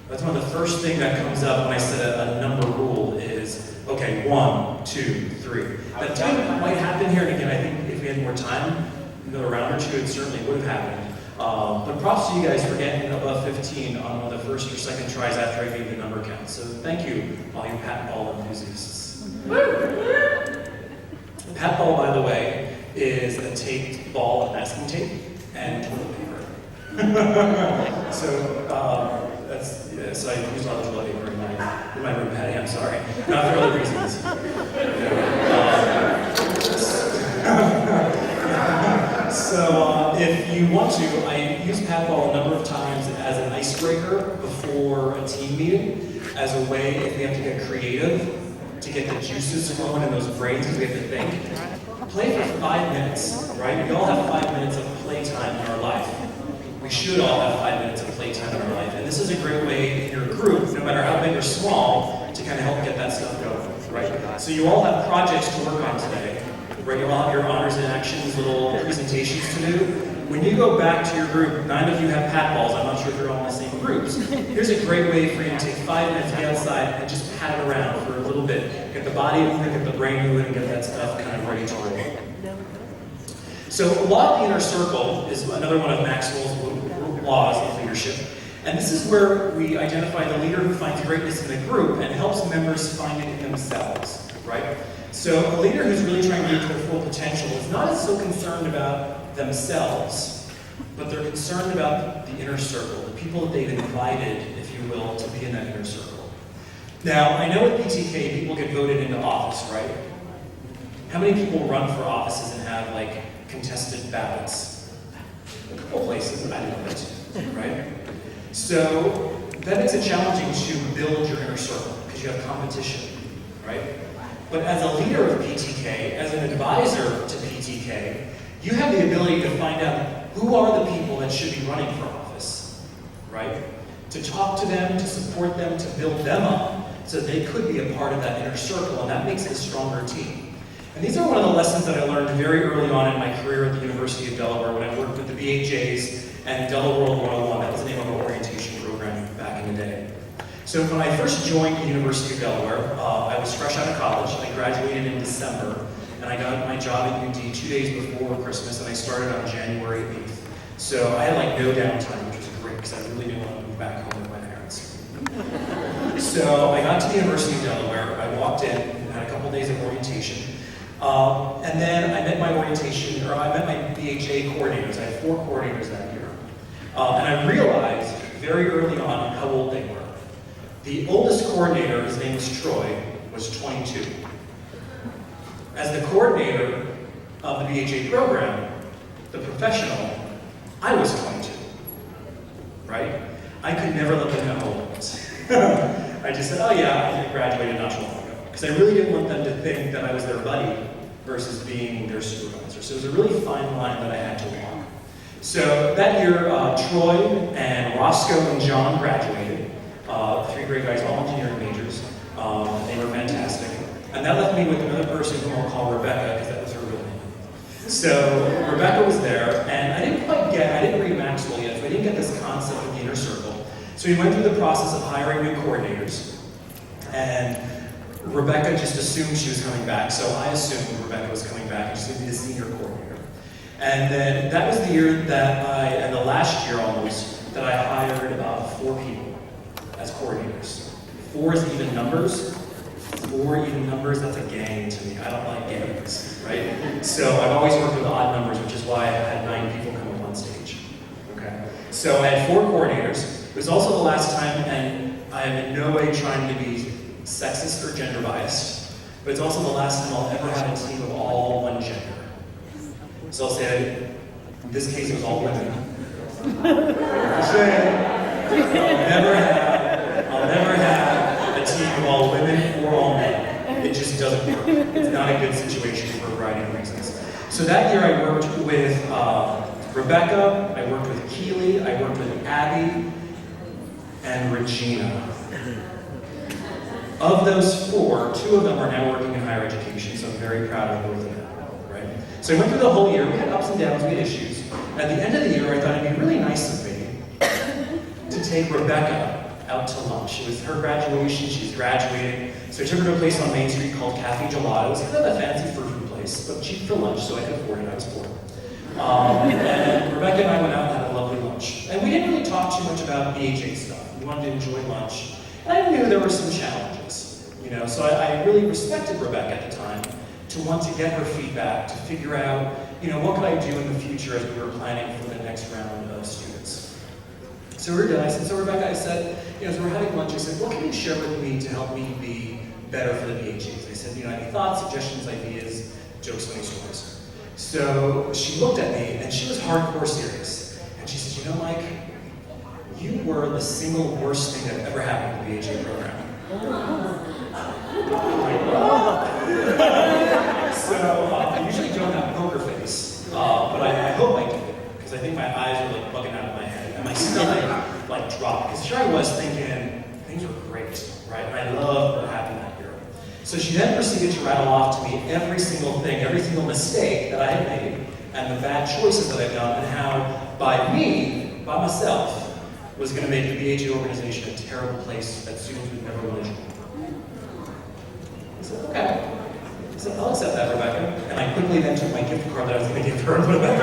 That's one of the first things that comes up when I set a number rule is, okay, 1, 2, 3. That time might happen here, and again, I think if we had more time, another round or two, it certainly would have happened. But props to you guys for getting above 15 on one of the first or second tries after I gave the number count. So thank you, all you Pat Ball enthusiasts. Pat Ball, by the way, is a taped ball of masking tape and toilet paper. So I use all the toilet paper in my room, Patty. I'm sorry, not for other reasons. So if you want to, I use Pat Ball a number of times as an icebreaker before a team meeting, as a way, if we have to get creative, to get the juices flowing in those brains, because we have to think. Play for 5 minutes, right? We all have 5 minutes of playtime in our life. We should all have 5 minutes of playtime in our life. And this is a great way in your group, no matter how big or small, to kind of help get that stuff going, right? So you all have projects to work on today, right? You all have your honors and actions, little presentations to do. When you go back to your group, 9 of you have Pat Balls. I'm not sure if you're all in the same groups. Here's a great way for you to take 5 minutes, get outside, and just pat it around for a little bit. Get the body moving, get the brain moving, and get that stuff kind of ready to roll. So law of the inner circle is another one of Maxwell's laws of leadership. And this is where we identify the leader who finds greatness in the group and helps members find it in themselves, right? So a leader who's really trying to reach their full potential is not so concerned about themselves, but they're concerned about the inner circle, the people that they've invited, if you will, to be in that inner circle. Now, I know at PTK, people get voted into office, right? How many people run for offices and have, like, contested ballots? A couple places, I know it, right? So that makes it challenging to build your inner circle, because you have competition, right? But as a leader of PTK, as an advisor to PTK, you have the ability to find out who are the people that should be running for office, right? To talk to them, to support them, to build them up, so they could be a part of that inner circle, and that makes it a stronger team. And these are one of the lessons that I learned very early on in my career at the University of Delaware when I worked with the BHAs and Delaware World 101. That was the name of our orientation program back in the day. So when I first joined the University of Delaware, I was fresh out of college. I graduated in December, and I got my job at UD 2 days before Christmas, and I started on January 8th. So I had like no downtime, which was great, because I really didn't want to move back home with my parents. So I got to the University of Delaware, I walked in, had a couple days of orientation, and then I met my BHA coordinators. I had 4 coordinators that year. And I realized very early on how old they were. The oldest coordinator, his name was Troy, was 22. As the coordinator of the BHA program, the professional, I was 22, right? I could never let them know how old I was. I just said, oh yeah, I graduated not too long ago. Because I really didn't want them to think that I was their buddy versus being their supervisor. So it was a really fine line that I had to walk. So that year, Troy and Roscoe and John graduated. 3 great guys, all engineering majors. They were fantastic. And that left me with another person who I'll call Rebecca, because that was her real name. So Rebecca was there, and I didn't read Maxwell yet, so I didn't get this concept of the inner circle. So we went through the process of hiring new coordinators, and Rebecca just assumed she was coming back, so I assumed Rebecca was coming back, and she's going to be the senior coordinator. And then that was the year and the last year almost, that I hired about 4 people as coordinators. 4 is even numbers. 4 even numbers, that's a gang to me. I don't like gangs, right? So I've always worked with odd numbers, which is why I had 9 people come up on stage. Okay. So I had 4 coordinators. It was also the last time, and I am in no way trying to be sexist or gender biased, but it's also the last time I'll ever have a team of all one gender. So I'll say, in this case, it was all women. I'll doesn't work. It's not a good situation for a variety of reasons. So that year I worked with Rebecca, I worked with Keely, I worked with Abby, and Regina. Of those 4, 2 of them are now working in higher education, so I'm very proud of both of them, right? So I went through the whole year, we had ups and downs, we had issues. At the end of the year, I thought it'd be really nice of me to take Rebecca out to lunch. It was her graduation, she's graduating, so I took her to a place on Main Street called Cafe Gelato. It was kind of a fancy food place, but cheap for lunch, so I could afford it, I was poor. And Rebecca and I went out and had a lovely lunch. And we didn't really talk too much about BHA stuff. We wanted to enjoy lunch. And I knew there were some challenges, you know, so I really respected Rebecca at the time to want to get her feedback, to figure out, you know, what could I do in the future as we were planning for the next round of students. So we were done. I said, so Rebecca, I said, you know, as we were having lunch, I said, what can you share with me to help me be better for the BHAs? I said, you know, any thoughts, suggestions, ideas, jokes, funny stories. So she looked at me, and she was hardcore serious. And she said, you know, Mike, you were the single worst thing that ever happened in the BHA program. So I usually don't have poker face, but I hope I do, because I think my eyes are like bugging out of my head, and my stomach like dropped, because here I was thinking, things were great, right? And I loved what happened that year. So she then proceeded to rattle off to me every single thing, every single mistake that I had made, and the bad choices that I'd done, and how by myself, was going to make the BHA organization a terrible place that students would never want to join. I said, okay. I said, I'll accept that, Rebecca. And I quickly then took my gift card that I was going to give her and put it back.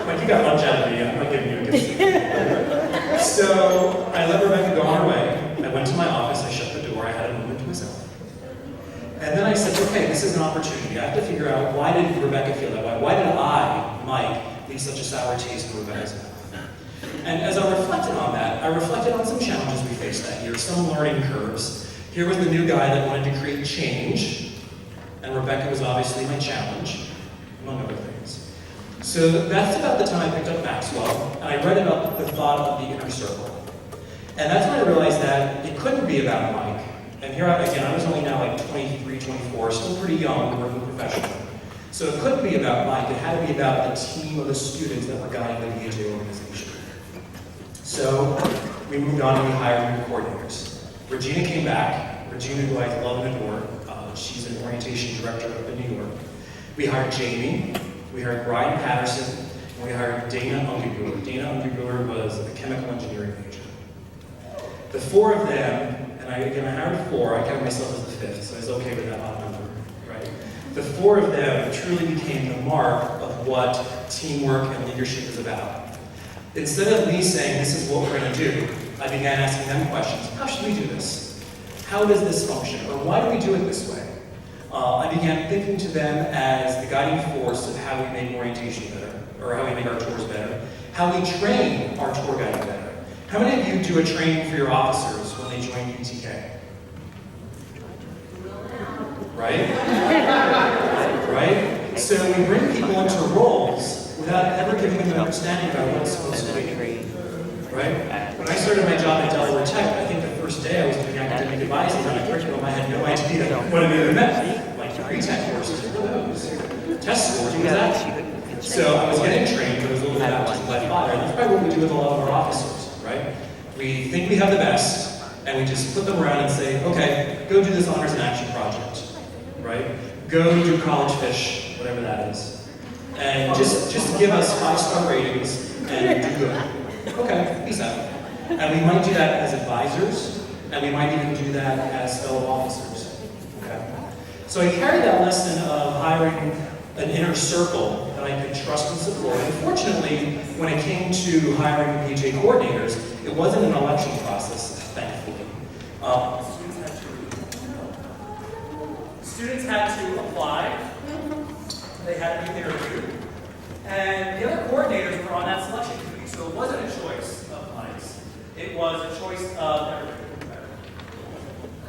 Like, you got lunch out of me, I'm not giving you a gift. So I let Rebecca go on her way. I went to my office, I shut the door, I had a moment to myself. And then I said, okay, this is an opportunity. I have to figure out, why did Rebecca feel that way? Why did I, Mike, leave such a sour taste in Rebecca's mouth? And as I reflected on that, I reflected on some challenges we faced that year, some learning curves. Here was the new guy that wanted to create change, and Rebecca was obviously my challenge, among other things. So that's about the time I picked up Maxwell, and I read about the thought of the inner circle. And that's when I realized that it couldn't be about Mike. And here I was only now like 23, 24, still pretty young, working professionally. So it couldn't be about Mike, it had to be about the team of the students that were guiding the BHA organization. So we moved on and we hired new coordinators. Regina came back. Regina, who I love and adore, she's an orientation director up in New York. We hired Jamie, we hired Brian Patterson, and we hired Dana Ungebuehler. Dana Ungebuehler was a chemical engineering major. The 4 of them, and I hired 4, I counted myself as the 5th, so I was okay with that odd number, right? The 4 of them truly became the mark of what teamwork and leadership is about. Instead of me saying, this is what we're going to do, I began asking them questions. How should we do this? How does this function? Or why do we do it this way? I began thinking to them as the guiding force of how we make orientation better, or how we make our tours better, how we train our tour guides better. How many of you do a training for your officers when they join UTK? Right? Right? So we bring people into roles without ever giving them an understanding about what it's supposed to be. Right? When I started my job at Delaware Tech, I think the first day I was doing academic advising on a curriculum, I had no idea what it even meant. Like pre-tech courses, what are those? Test scores, what was that? So I was getting trained, but it was a little bit baptism by fire. And that's probably what we do with a lot of our officers, right? We think we have the best, and we just put them around and say, okay, go do this honors and action project, right? Go do college fish, whatever that is. And just give us 5-star ratings and do good. Okay, peace out. And we might do that as advisors, and we might even do that as fellow officers. Okay? So I carried that lesson of hiring an inner circle that I could trust and support. And fortunately, when it came to hiring BHA coordinators, it wasn't an election process, thankfully. Students had to apply, they had to be interviewed, and the other coordinators were on that selection committee, so it wasn't a choice of Mike's, it was a choice of everybody better.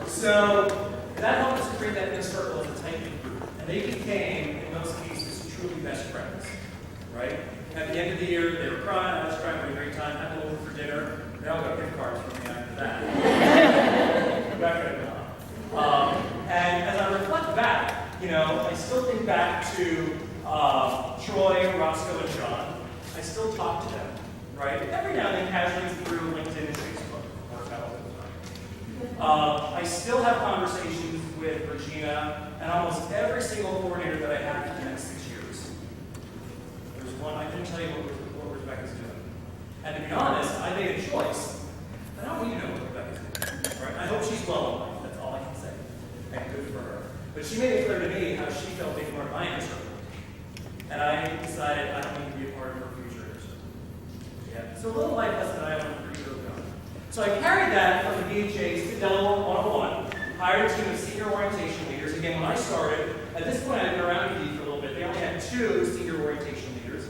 So that helped us create that inner circle as a tight group, and they became, in most cases, truly best friends, right? At the end of the year, they were crying, I was crying, we had a great time, had them over for dinner, they all got gift cards from me after that. Rebecca did not. think back to Troy, Roscoe, and John, I still talk to them, right? Every now and then casually through LinkedIn and Facebook. Of course, not all the time. I still have conversations with Regina and almost every single coordinator that I have for the next 6 years. There's one, I couldn't tell you what Rebecca's doing. And to be honest, I made a choice. I don't need to know what Rebecca's doing, right? I hope she's well in life, that's all I can say. And good for her. But she made it clear to me how she felt being part of my inner circle. And I decided I don't need to be a part of her future inner circle. Yeah. So a little life lesson that I learned for you early on. So I carried that from the BHAs to Delaware 101, hired a team of senior orientation leaders. Again, when I started, at this point I'd been around ED for a little bit. They only had 2 senior orientation leaders.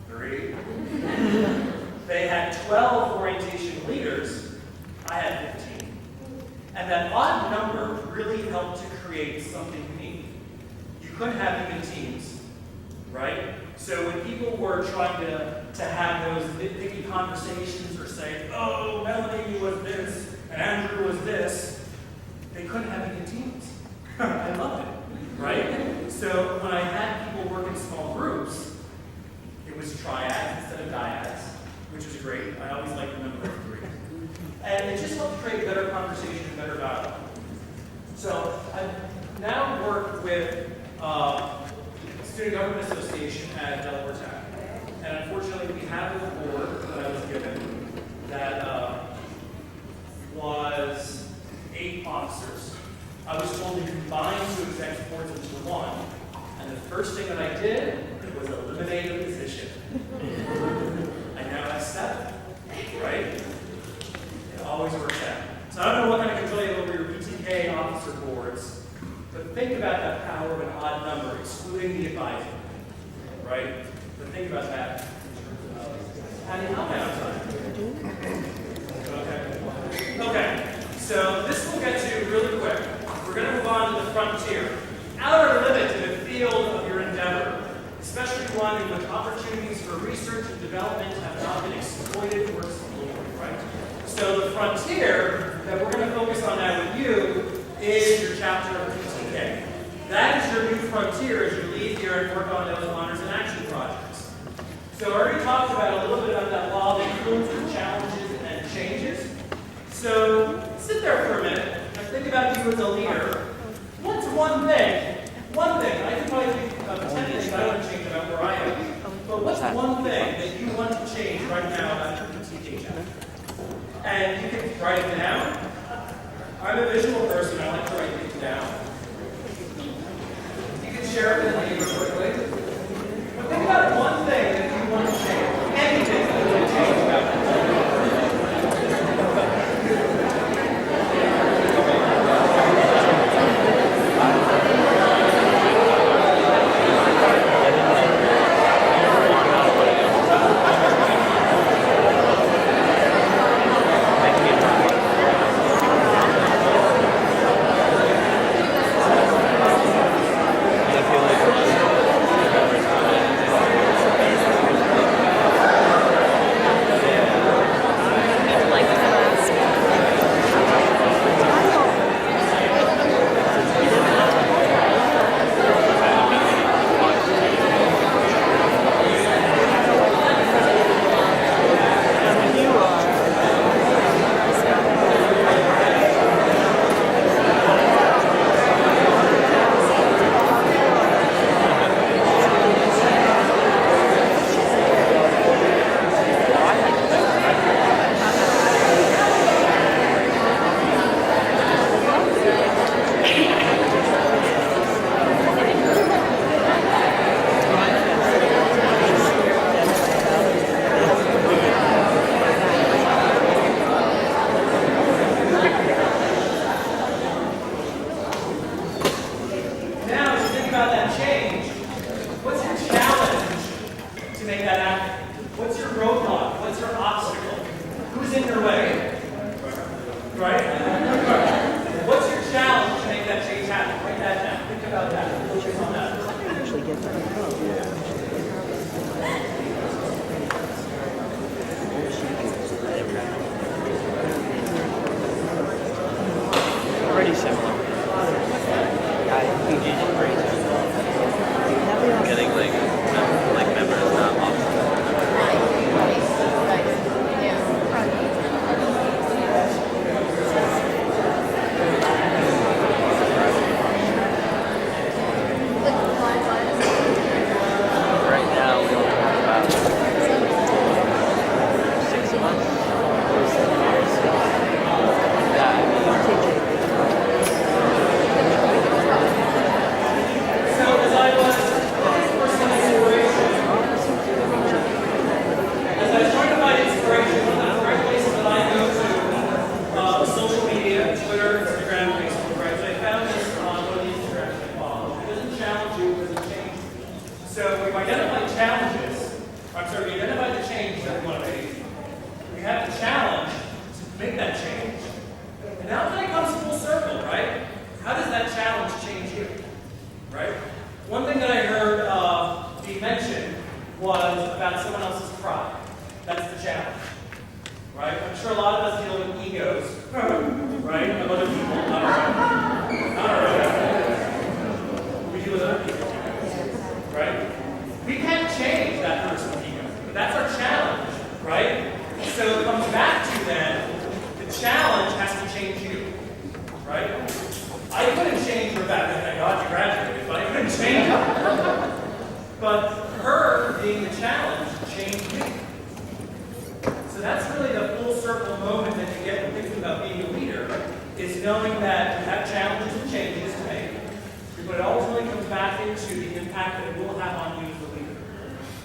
3. They had 12 orientation leaders. I had 15. And that odd number really helped to create something unique. You couldn't have even teams, right? So when people were trying to have those nitpicky conversations or say, oh, Melanie was this, and Andrew was this, they couldn't have even teams. I loved it, right? So when I had people work in small groups, it was triads instead of dyads, which is great. I always like the number of 3. And it just helped create better conversation and better dialogue. So I now work with Student Government Association at Delaware Tech. And unfortunately, we have a board that I was given that was 8 officers. I was told to combine 2 executive boards into 1. And the first thing that I did was eliminate a position. I now have 7, right? It always works out. So I don't know what kind of control you have over your PTK officer boards, but think about that power of an odd number, excluding the advisor, right? But think about that. How am I on time? Okay. So this we'll get to really quick. We're going to move on to the frontier. Outer limit to the field of your endeavor, especially one in which opportunities for research and development have not been exploited or explored, right? So the frontier that we're going to focus on now with you is your chapter of PTK. That is your new frontier as you leave here and work on those honors and action projects. So I already talked about a little bit about that law of influences, challenges, and changes. So sit there for a minute and think about you as a leader. What's one thing, I can probably think of 10 things I want to change about where I am, but what's one thing that you want to change right now about your PTK chapter? And you can write it down. I'm a visual person, I like to write things down. You can share it with me real quickly. But think about one thing that you want to change. Anything that you want to change about it. Pretty similar. Yeah, you did great. But her being the challenge changed me. So that's really the full circle moment that you get when thinking about being a leader, is knowing that you have challenges and changes to make, but it ultimately comes back into the impact that it will have on you as a leader.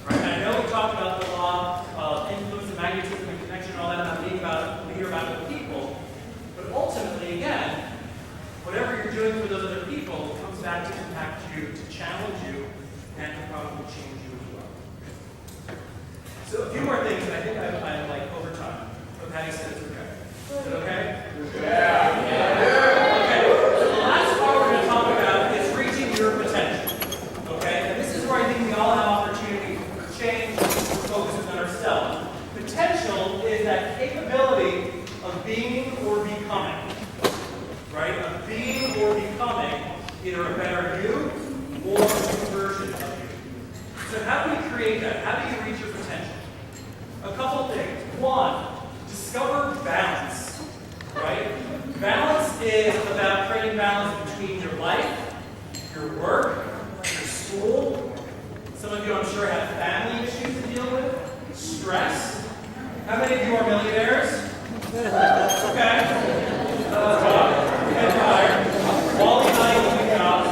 Right? And I know we talked about the law of influence and magnetism and connection and all that, about being about a leader about other people, but ultimately, again, whatever you're doing for those other people comes back to impact you, to challenge you, and to probably change you as well. So a few more things, and I think I like over time. But Patty said it's okay. Is it okay? Yeah. Okay. So the last part we're going to talk about is reaching your potential. Okay? And this is where I think we all have opportunity to change and focus on ourselves. Potential is that capability of being or becoming. Right? Of being or becoming either a better you or a new version of you. So how do we create that? How do you reach your potential? A couple things. One, discover balance. Right? Balance is about creating balance between your life, your work, your school. Some of you, I'm sure, have family issues to deal with. Stress. How many of you are millionaires? Okay. Get tired. Wally and I have good jobs.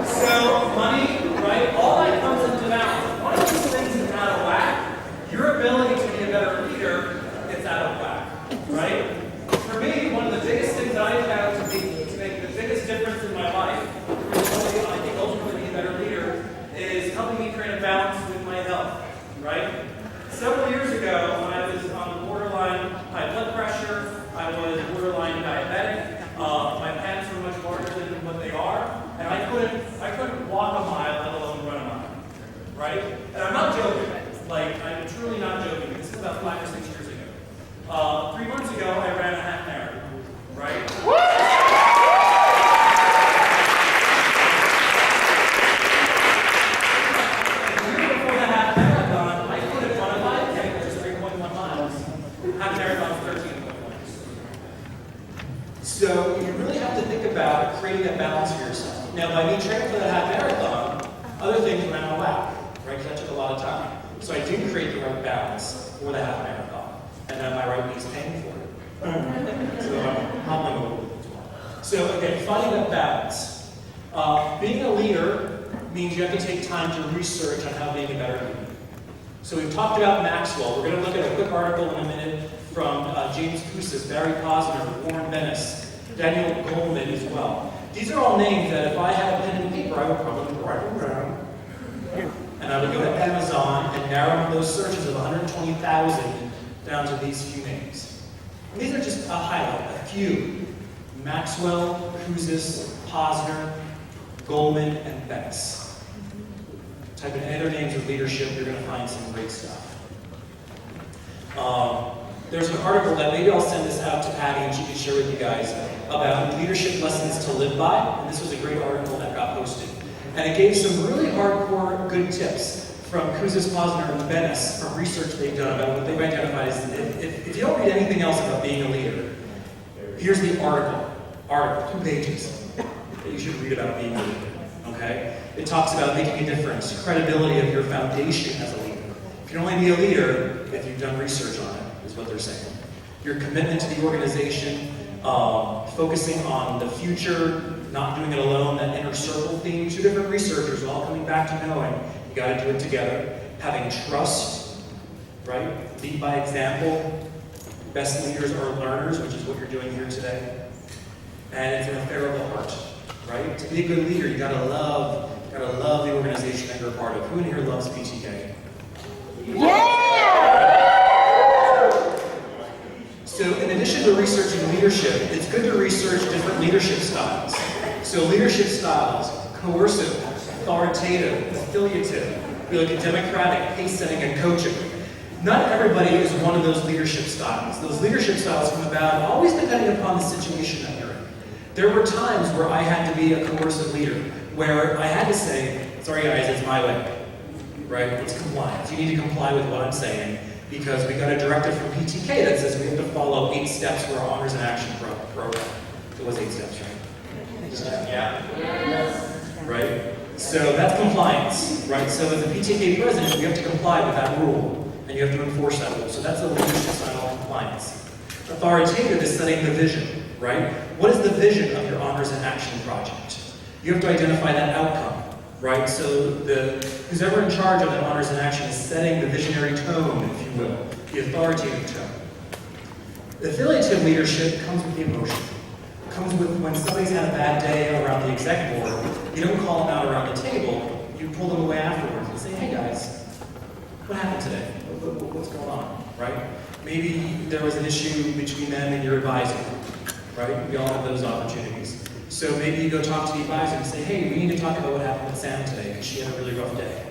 So, money, right? All that comes into balance. One of these things is out of whack. Your ability to be a better leader is out of whack, right? For me, one of the biggest things that I found to make the biggest difference in my life, I think ultimately be a better leader, is helping me create a balance with my health, right? Several years ago, when I was on the borderline high blood pressure, I was borderline diabetic. My pants were much larger than what they are, and I couldn't walk a mile, let alone run a mile, right? And I'm not joking. Like, I'm truly not joking. This is about 5 or 6 years ago. 3 months ago, I ran a half marathon, right? The year before the half marathon, I couldn't run a 5K, which is 3.1 miles. Half marathon is 13.1. So you really have to think about creating that balance for yourself. Now, by me training for the half marathon, other things went out of whack, right? Because that took a lot of time. So I do create the right balance for the half marathon, and then my right knee's paying for it. So I'm hobbling a little bit as well. So again, finding that balance. Being a leader means you have to take time to research on how being a better leader. So we've talked about Maxwell. We're going to look at a quick article in a minute from James Koussis, Barry Posner, Warren Bennis, Daniel Goleman as well. These are all names that if I had a pen and paper, I would probably write them down. And I would go to Amazon and narrow those searches of 120,000 down to these few names. And these are just a highlight, a few. Maxwell, Koussis, Posner, Goleman, and Bennis. Type in any other names of leadership, you're going to find some great stuff. There's an article that maybe I'll send this out to Patty and she can share with you guys about leadership lessons to live by. And this was a great article that got posted. And it gave some really hardcore good tips from Koussis, Posner, and Bennis from research they've done about what they've identified as, if you don't read anything else about being a leader, here's the article, 2 pages, that you should read about being a leader, okay? It talks about making a difference, credibility of your foundation as a leader. If you can only be a leader if you've done research on it, is what they're saying. Your commitment to the organization, focusing on the future, not doing it alone, that inner circle theme. 2 different researchers all coming back to knowing you got to do it together. Having trust, right? Lead by example. Best leaders are learners, which is what you're doing here today. And it's an affair of the heart, right? To be a good leader, you gotta love the organization that you're a part of. Who in here loves PTK? So in addition to researching leadership, it's good to research different leadership styles. So leadership styles, coercive, authoritative, affiliative, we look at democratic, pace-setting, and coaching. Not everybody is one of those leadership styles. Those leadership styles come about always depending upon the situation that you're in. There were times where I had to be a coercive leader, where I had to say, sorry guys, it's my way, right? It's compliance. You need to comply with what I'm saying, because we got a directive from PTK that says we have to follow 8 steps for our honors and action program. It was 8 steps, right? Yeah. Yes. right? So that's compliance, right? So as a PTA president, you have to comply with that rule, and you have to enforce that rule. So that's a leadership style of compliance. Authoritative is setting the vision, right? What is the vision of your honors and action project? You have to identify that outcome, right? So who's ever in charge of that honors and action is setting the visionary tone, if you will, the authoritative tone. Affiliative leadership comes with the emotion. It comes with when somebody's had a bad day around the exec board, you don't call them out around the table, you pull them away afterwards and say, hey guys, what happened today? What's going on, right? Maybe there was an issue between them and your advisor, right? We all have those opportunities. So maybe you go talk to the advisor and say, hey, we need to talk about what happened with Sam today because she had a really rough day.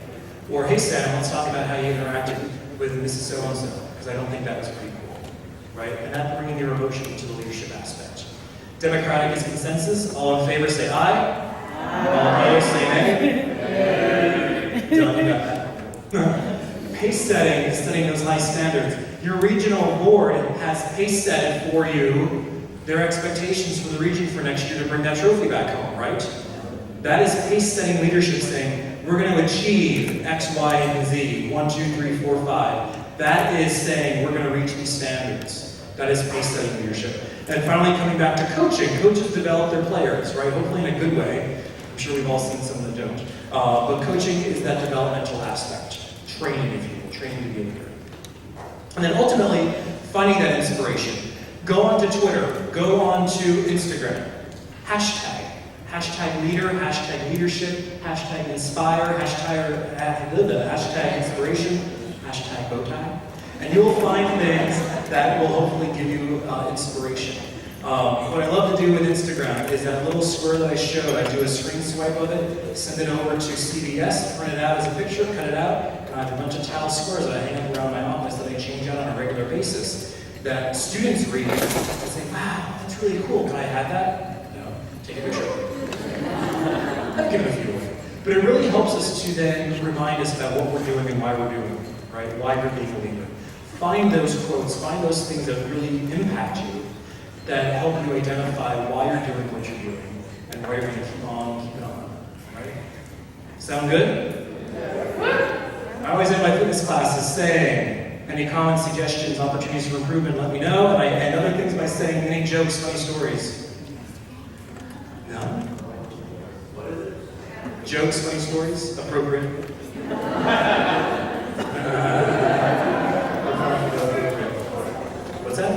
Or, hey Sam, let's talk about how you interacted with Mrs. So-and-so because I don't think that was pretty cool, right? And that's bringing your emotion to the leadership aspect. Democratic is consensus. All in favor say aye. All opposed say nay. Done, you got that. Pace setting is setting those high standards. Your regional board has pace set for you their expectations from the region for next year to bring that trophy back home, right? That is pace setting leadership saying, we're going to achieve X, Y, and Z, 1, 2, 3, 4, 5. That is saying we're going to reach these standards. That is pace setting leadership. And finally, coming back to coaching. Coaches develop their players, right? Hopefully in a good way. I'm sure we've all seen some that don't. But coaching is that developmental aspect. Training, if you will. Training to be a leader. And then ultimately, finding that inspiration. Go onto Twitter. Go onto Instagram. Hashtag. Hashtag leader. Hashtag leadership. Hashtag inspire. Hashtag inspiration. Hashtag bow tie. And you'll find things that will hopefully give you inspiration. What I love to do with Instagram is that little square that I showed, I do a screen swipe of it, send it over to CVS, print it out as a picture, cut it out, and I have a bunch of tile squares that I hang up around my office that I change out on a regular basis that students read and say, wow, that's really cool, can I have that? No, take a picture. I've given a few away. But it really helps us to then remind us about what we're doing and why we're doing it, right? Why you're being a leader. Find those quotes, find those things that really impact you, that help you identify why you're doing what you're doing, and why you're going to keep on, right? Sound good? I always end my fitness classes saying, any comments, suggestions, opportunities for improvement, let me know. And I end other things by saying, any jokes, funny stories? No? What is it? Jokes, funny stories, appropriate. What's that?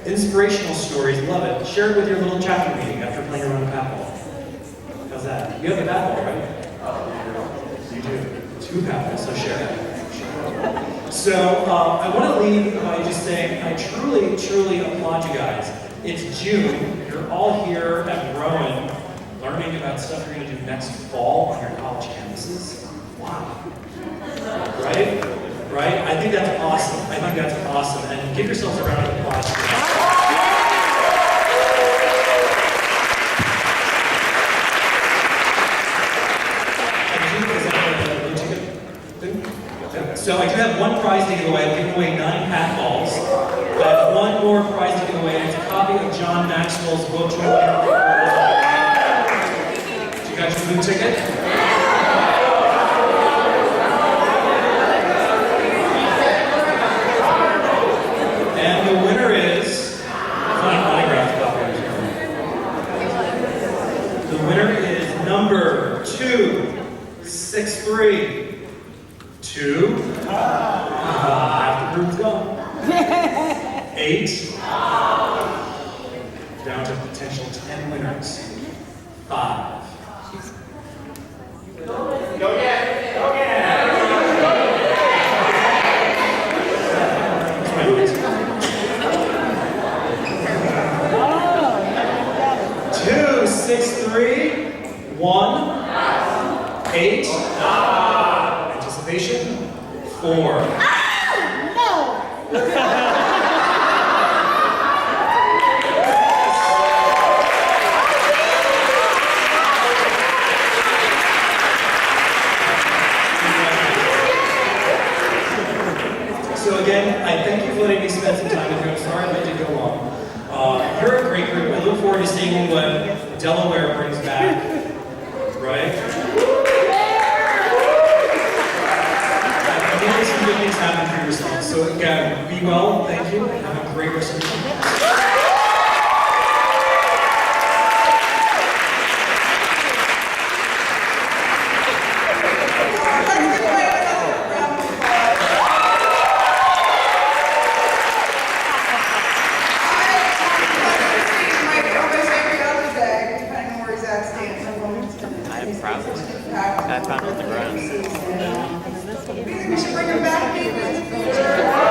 Inspirational stories, love it. Share it with your little chapter meeting after playing around the bat ball. How's that? You have a bat ball, right? You do. 2 bat balls, so share it. So I want to leave by just saying I truly, truly applaud you guys. It's June. You're all here at Rowan learning about stuff you're going to do next fall on your college campuses. Wow. Right? Right? I think that's awesome. I think that's awesome. And give yourselves a round of applause. So I do have one prize to give away. I'm giving away 9 hat balls. I have one more prize to give away. It's a copy of John Maxwell's book. Do you got your blue ticket? And the winner is... The winner is number 263. 2. Half the room's gone. 8. Down to potential 10 winners. 5. Go get it! Go get it! 2, 6, 3, 1, 8. Anticipation. 4. So again, I thank you for letting me spend some time with you. I'm sorry I made you go long. You're a great group. I look forward to seeing what Delaware brings back right? Maybe some good things happen for yourself. So again, be well, thank you, and have a great rest of your day. I'm proud of it. I found it on the ground. We should bring him back maybe in the future.